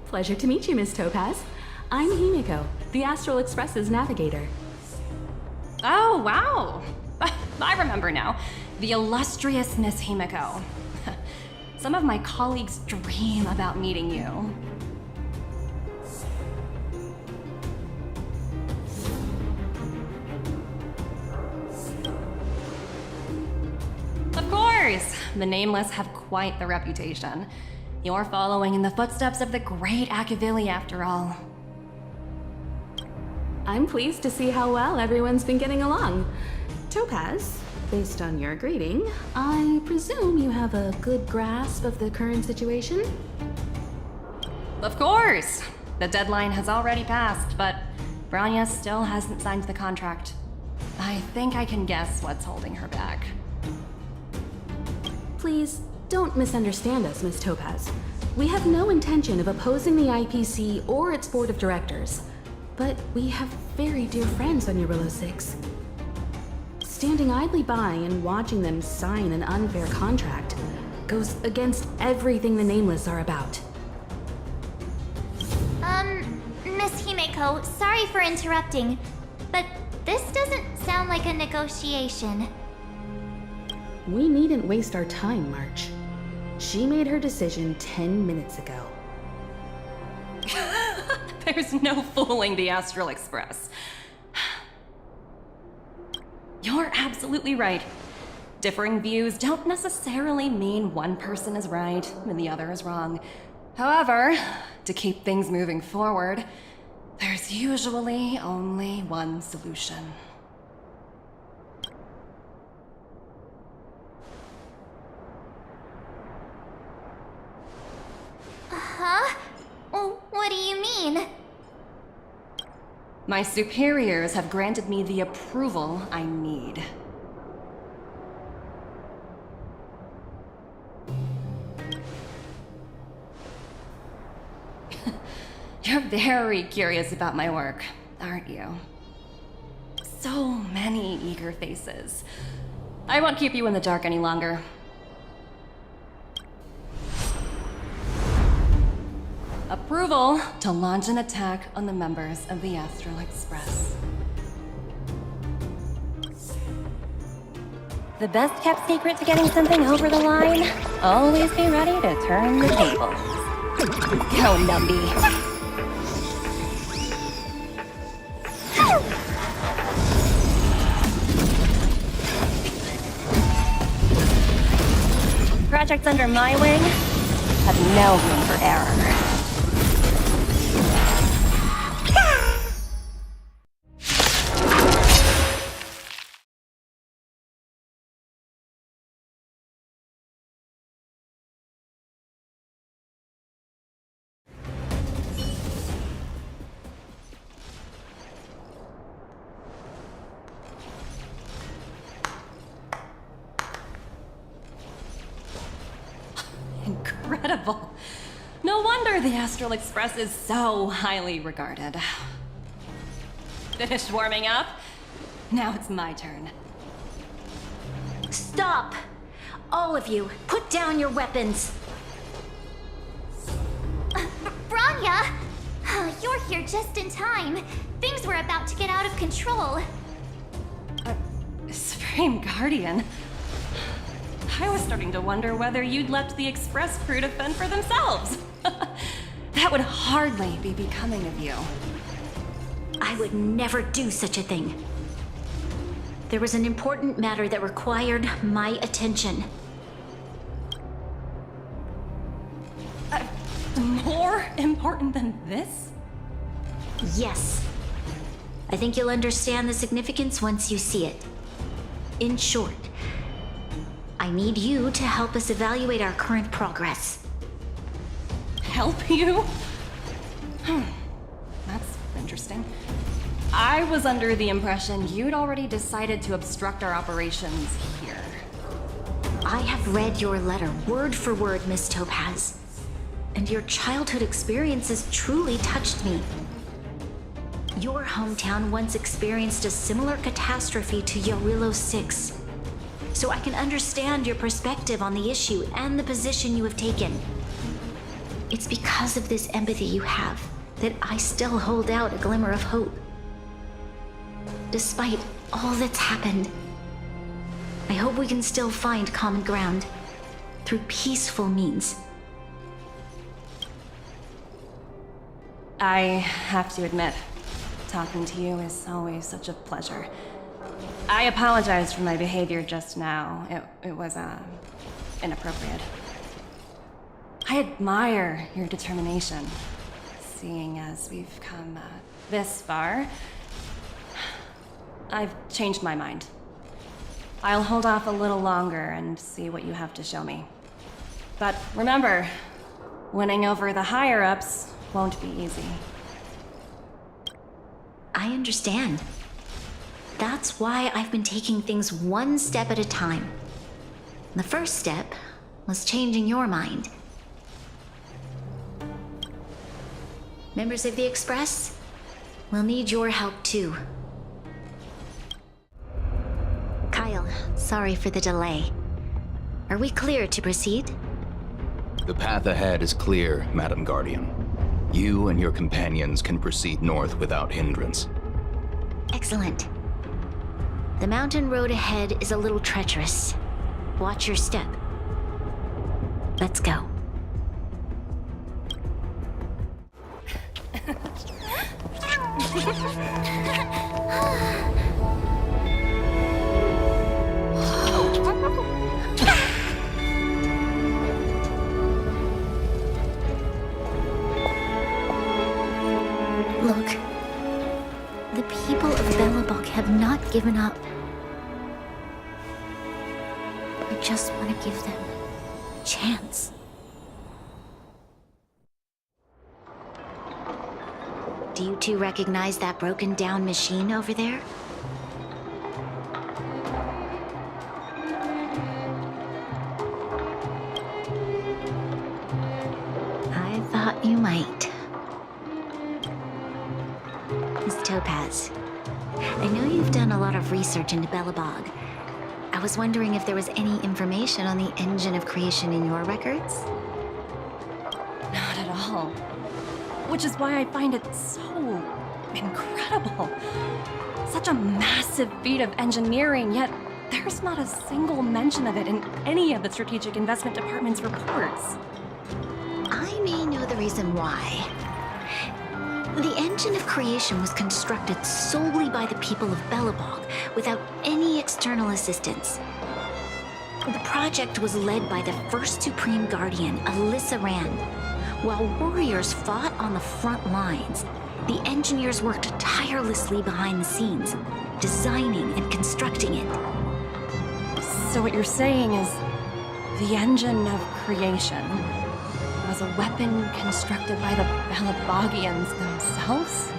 Pleasure to meet you, Miss Topaz. I'm Himiko, the Astral Express's navigator. Oh, wow! I remember now. The illustrious Miss Himiko. Some of my colleagues dream about meeting you. Of course! The Nameless have quite the reputation. You're following in the footsteps of the great Akavili, after all. I'm pleased to see how well everyone's been getting along. Topaz, based on your greeting, I presume you have a good grasp of the current situation? Of course! The deadline has already passed, but Bronya still hasn't signed the contract. I think I can guess what's holding her back. Please, don't misunderstand us, Miss Topaz. We have no intention of opposing the IPC or its board of directors, but we have very dear friends on Jarilo-VI. Standing idly by and watching them sign an unfair contract goes against everything the Nameless are about. Miss Himeko, sorry for interrupting, but this doesn't sound like a negotiation. We needn't waste our time, March. She made her decision 10 minutes ago. There's no fooling the Astral Express. You're absolutely right. Differing views don't necessarily mean one person is right and the other is wrong. However, to keep things moving forward, there's usually only one solution. Huh? What do you mean? My superiors have granted me the approval I need. You're very curious about my work, aren't you? So many eager faces. I won't keep you in the dark any longer. Approval to launch an attack on the members of the Astral Express. The best kept secret to getting something over the line? Always be ready to turn the tables. Go, Numby. Projects under my wing have no room for error. Incredible. No wonder the Astral Express is so highly regarded. Finished warming up? Now it's my turn. Stop! All of you, put down your weapons! Bronya! You're here just in time. Things were about to get out of control. Supreme Guardian? I was starting to wonder whether you'd left the Express crew to fend for themselves. That would hardly be becoming of you. I would never do such a thing. There was an important matter that required my attention. More important than this? Yes. I think you'll understand the significance once you see it. In short, I need you to help us evaluate our current progress. Help you? That's interesting. I was under the impression you'd already decided to obstruct our operations here. I have read your letter word for word, Miss Topaz. And your childhood experiences truly touched me. Your hometown once experienced a similar catastrophe to Jarilo-VI. So I can understand your perspective on the issue and the position you have taken. It's because of this empathy you have that I still hold out a glimmer of hope. Despite all that's happened, I hope we can still find common ground through peaceful means. I have to admit, talking to you is always such a pleasure. I apologize for my behavior just now. It was, inappropriate. I admire your determination, seeing as we've come this far. I've changed my mind. I'll hold off a little longer and see what you have to show me. But remember, winning over the higher-ups won't be easy. I understand. That's why I've been taking things one step at a time. The first step was changing your mind. Members of the Express, we'll need your help too. Kyle, sorry for the delay. Are we clear to proceed? The path ahead is clear, Madam Guardian. You and your companions can proceed north without hindrance. Excellent. The mountain road ahead is a little treacherous. Watch your step. Let's go. Look, the people of Belobog have not given up. I just want to give them a chance. Do you two recognize that broken down machine over there? I thought you might. Miss Topaz, I know you've done a lot of research into Belobog. I was wondering if there was any information on the engine of creation in your records? Not at all. Which is why I find it so incredible. Such a massive feat of engineering, yet there's not a single mention of it in any of the Strategic Investment Department's reports. I may know the reason why. The engine of creation was constructed solely by the people of Belobog, without any external assistance. The project was led by the first Supreme Guardian, Alyssa Rand. While warriors fought on the front lines, the engineers worked tirelessly behind the scenes, designing and constructing it. So what you're saying is, the engine of creation was a weapon constructed by the Belobogians themselves?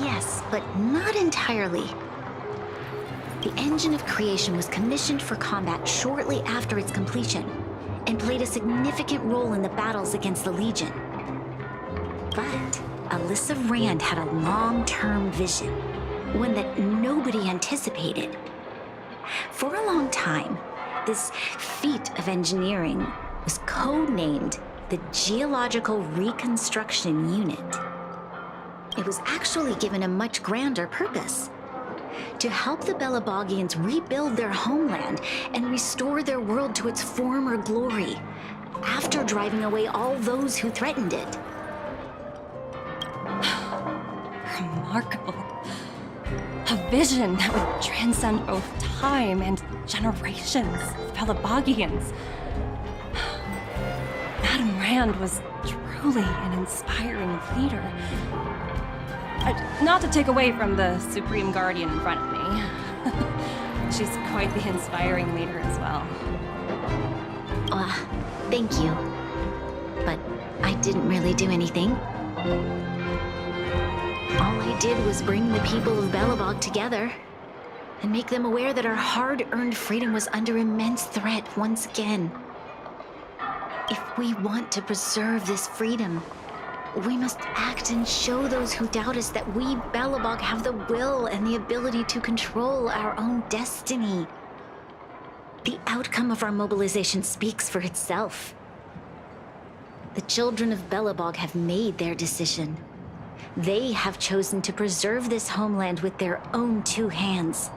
Yes, but not entirely. The engine of creation was commissioned for combat shortly after its completion, and played a significant role in the battles against the Legion. But Alyssa Rand had a long-term vision, one that nobody anticipated. For a long time, this feat of engineering was codenamed the Geological Reconstruction Unit. It was actually given a much grander purpose: to help the Belobogians rebuild their homeland and restore their world to its former glory, after driving away all those who threatened it. Remarkable. A vision that would transcend both time and generations of Belobogians. Madame Rand was truly an inspiring leader. Not to take away from the Supreme Guardian in front of me. She's quite the inspiring leader as well. Thank you. But I didn't really do anything. All I did was bring the people of Belobog together and make them aware that our hard-earned freedom was under immense threat once again. If we want to preserve this freedom, We must act and show those who doubt us that we, Belobog, have the will and the ability to control our own destiny. The outcome of our mobilization speaks for itself. The children of Belobog have made their decision. They have chosen to preserve this homeland with their own two hands.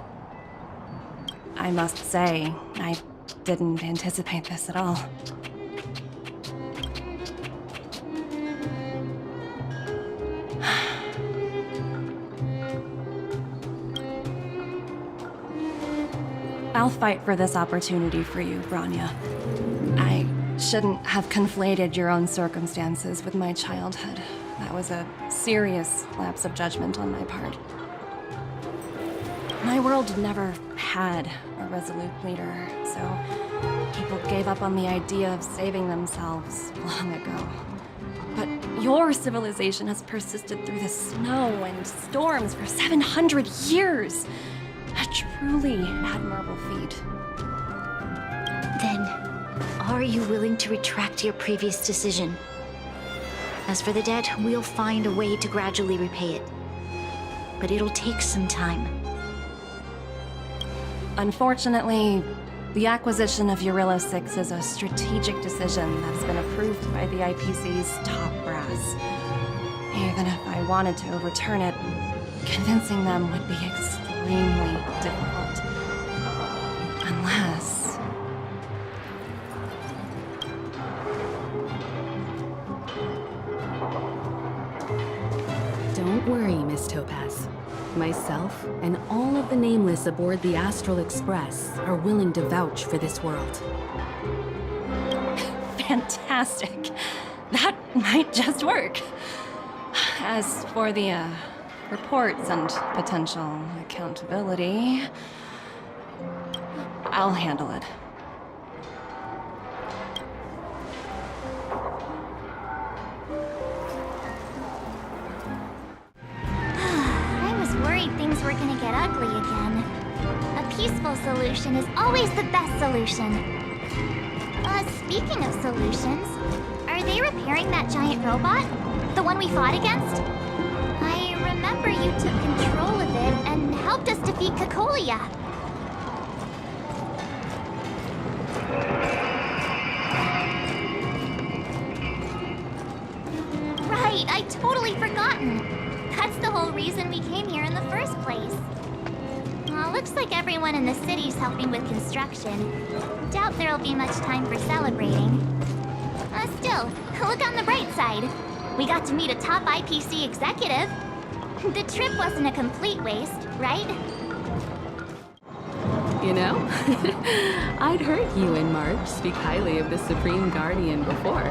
I must say, I didn't anticipate this at all. I'll fight for this opportunity for you, Branya. I shouldn't have conflated your own circumstances with my childhood. That was a serious lapse of judgment on my part. My world never had a resolute leader, so people gave up on the idea of saving themselves long ago. But your civilization has persisted through the snow and storms for 700 years. A truly admirable feat. Then, are you willing to retract your previous decision? As for the debt, we'll find a way to gradually repay it. But it'll take some time. Unfortunately, the acquisition of Jarilo-VI is a strategic decision that's been approved by the IPC's top brass. Even if I wanted to overturn it, convincing them would be extremely difficult. Unless... Don't worry, Miss Topaz. Myself and all of the Nameless aboard the Astral Express are willing to vouch for this world. Fantastic. That might just work. As for the, reports and potential accountability, I'll handle it. I was worried things were gonna get ugly again. A peaceful solution is always the best solution. Speaking of solutions, are they repairing that giant robot? The one we fought against? I remember you took control of it and helped us defeat Cacolia. Right, I totally forgotten. That's the whole reason we came here in the first place. Well, looks like everyone in the city's helping with construction. Doubt there'll be much time for celebrating. Still, look on the bright side. We got to meet a top IPC executive. The trip wasn't a complete waste, right? You know, I'd heard you and March speak highly of the Supreme Guardian before,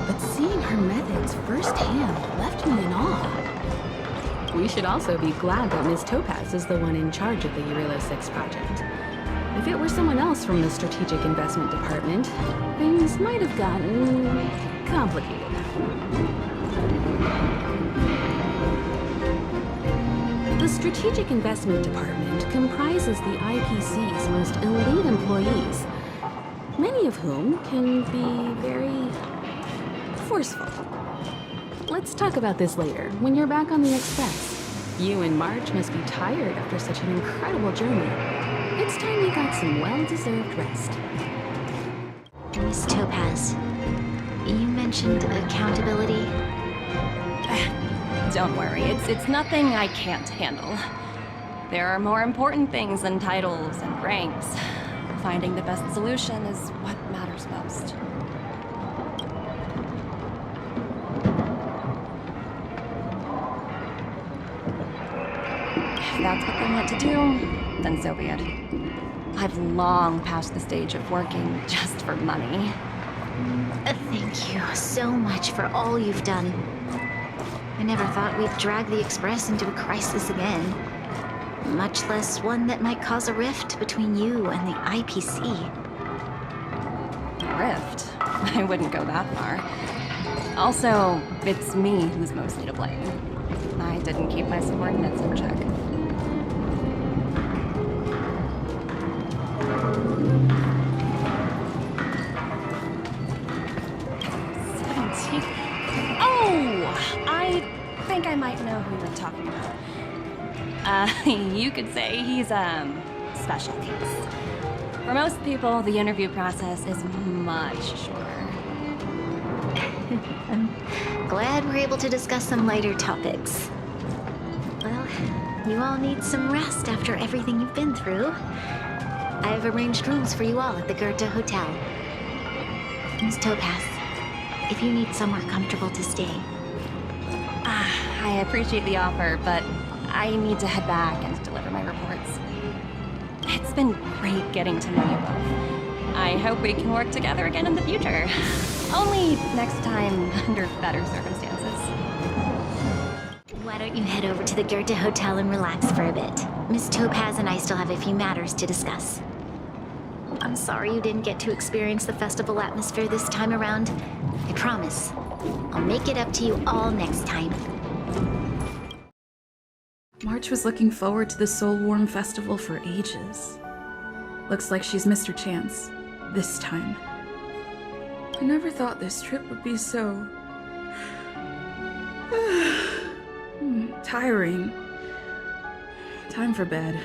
but seeing her methods firsthand left me in awe. We should also be glad that Ms. Topaz is the one in charge of the Jarilo-VI project. If it were someone else from the Strategic Investment Department, things might have gotten complicated. The Strategic Investment Department comprises the IPC's most elite employees, many of whom can be very forceful. Let's talk about this later, when you're back on the Express. You and March must be tired after such an incredible journey. It's time you got some well-deserved rest. Miss Topaz, you mentioned accountability. Don't worry, it's nothing I can't handle. There are more important things than titles and ranks. Finding the best solution is what matters most. If that's what they want to do, then so be it. I've long passed the stage of working just for money. Thank you so much for all you've done. I never thought we'd drag the Express into a crisis again. Much less one that might cause a rift between you and the IPC. Rift? I wouldn't go that far. Also, it's me who's mostly to blame. I didn't keep my subordinates in check. Oh, I think I might know who you're talking about. You could say he's, special case. For most people, the interview process is much shorter. I'm glad we're able to discuss some lighter topics. Well, you all need some rest after everything you've been through. I've arranged rooms for you all at the Goethe Hotel. Miss Topaz, if you need somewhere comfortable to stay. I appreciate the offer, but I need to head back and deliver my reports. It's been great getting to know you both. I hope we can work together again in the future. Only next time under better circumstances. Why don't you head over to the Goethe Hotel and relax for a bit? Miss Topaz and I still have a few matters to discuss. I'm sorry you didn't get to experience the festival atmosphere this time around. I promise. I'll make it up to you all next time. March was looking forward to the Soulworm Festival for ages. Looks like she's missed her chance. This time. I never thought this trip would be so... tiring. Time for bed.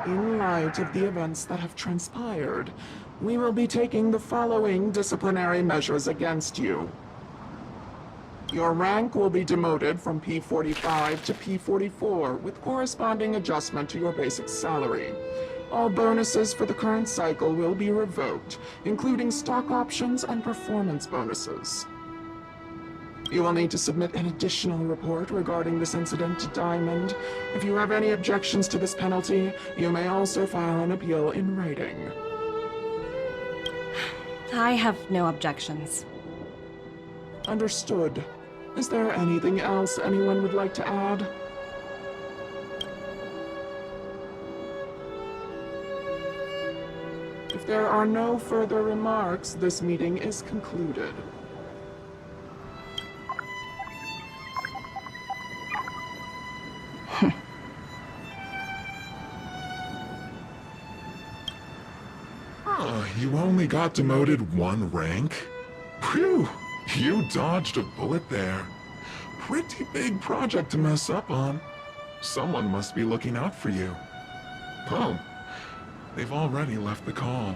In light of the events that have transpired, we will be taking the following disciplinary measures against you. Your rank will be demoted from P45 to P44 with corresponding adjustment to your basic salary. All bonuses for the current cycle will be revoked, including stock options and performance bonuses. You will need to submit an additional report regarding this incident to Diamond. If you have any objections to this penalty, you may also file an appeal in writing. I have no objections. Understood. Is there anything else anyone would like to add? If there are no further remarks, this meeting is concluded. You only got demoted one rank? Phew! You dodged a bullet there. Pretty big project to mess up on. Someone must be looking out for you. Oh, they've already left the call.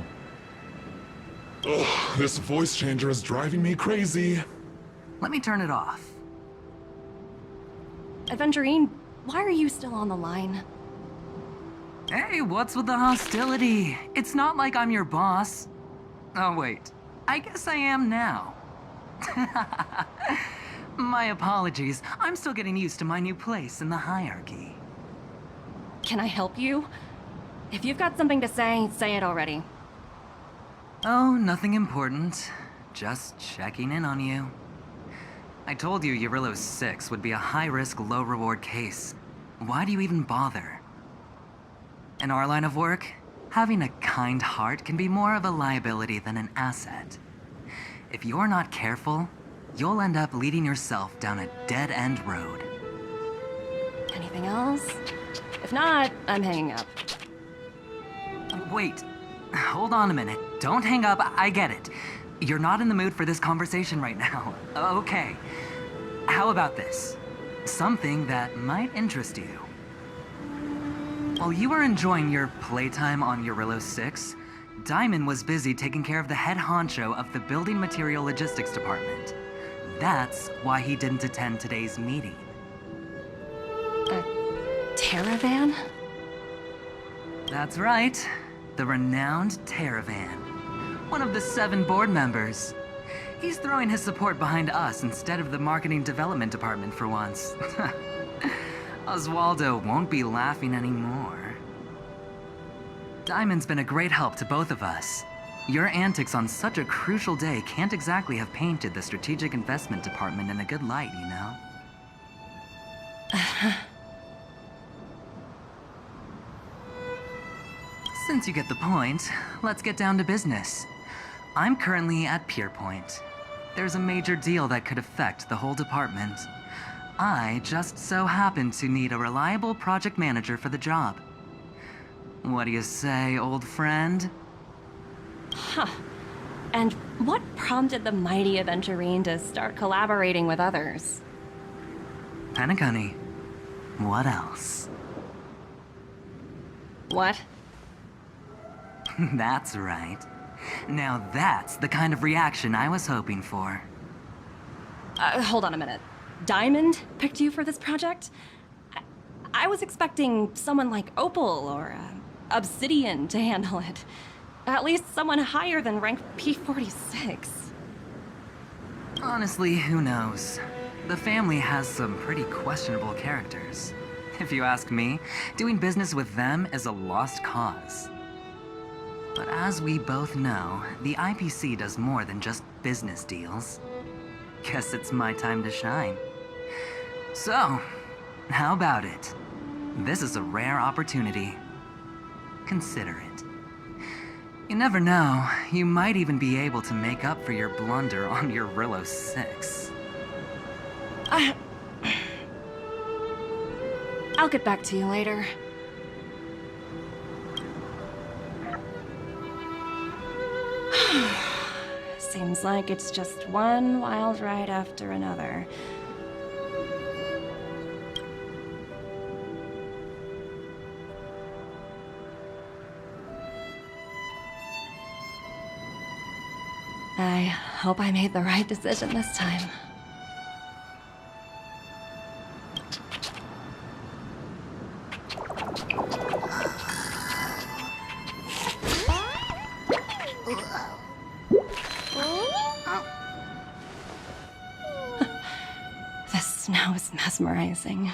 Ugh, this voice changer is driving me crazy. Let me turn it off. Aventurine, why are you still on the line? Hey, what's with the hostility? It's not like I'm your boss. Oh, wait. I guess I am now. My apologies. I'm still getting used to my new place in the hierarchy. Can I help you? If you've got something to say it already. Oh, nothing important. Just checking in on you. I told you Jarilo-VI would be a high-risk, low-reward case. Why do you even bother? In our line of work, having a kind heart can be more of a liability than an asset. If you're not careful, you'll end up leading yourself down a dead-end road. Anything else? If not, I'm hanging up. Wait. Hold on a minute. Don't hang up. I get it. You're not in the mood for this conversation right now. Okay. How about this? Something that might interest you. While you were enjoying your playtime on Jarilo-VI, Diamond was busy taking care of the head honcho of the Building Material Logistics Department. That's why he didn't attend today's meeting. A Terravan? That's right. The renowned Terravan. One of the 7 board members. He's throwing his support behind us instead of the Marketing Development Department for once. Oswaldo won't be laughing anymore. Diamond's been a great help to both of us. Your antics on such a crucial day can't exactly have painted the Strategic Investment Department in a good light, you know? Since you get the point, let's get down to business. I'm currently at Pierpoint. There's a major deal that could affect the whole department. I just so happen to need a reliable project manager for the job. What do you say, old friend? Huh. And what prompted the mighty Aventurine to start collaborating with others? Penacony. What else? What? That's right. Now that's the kind of reaction I was hoping for. Hold on a minute. Diamond picked you for this project? I was expecting someone like Opal or Obsidian to handle it. At least someone higher than rank P46. Honestly, who knows? The family has some pretty questionable characters. If you ask me, doing business with them is a lost cause. But as we both know, the IPC does more than just business deals. Guess it's my time to shine. So, how about it? This is a rare opportunity. Consider it. You never know, you might even be able to make up for your blunder on Jarilo-VI. I'll get back to you later. Seems like it's just one wild ride after another. I hope I made the right decision this time. The snow is mesmerizing.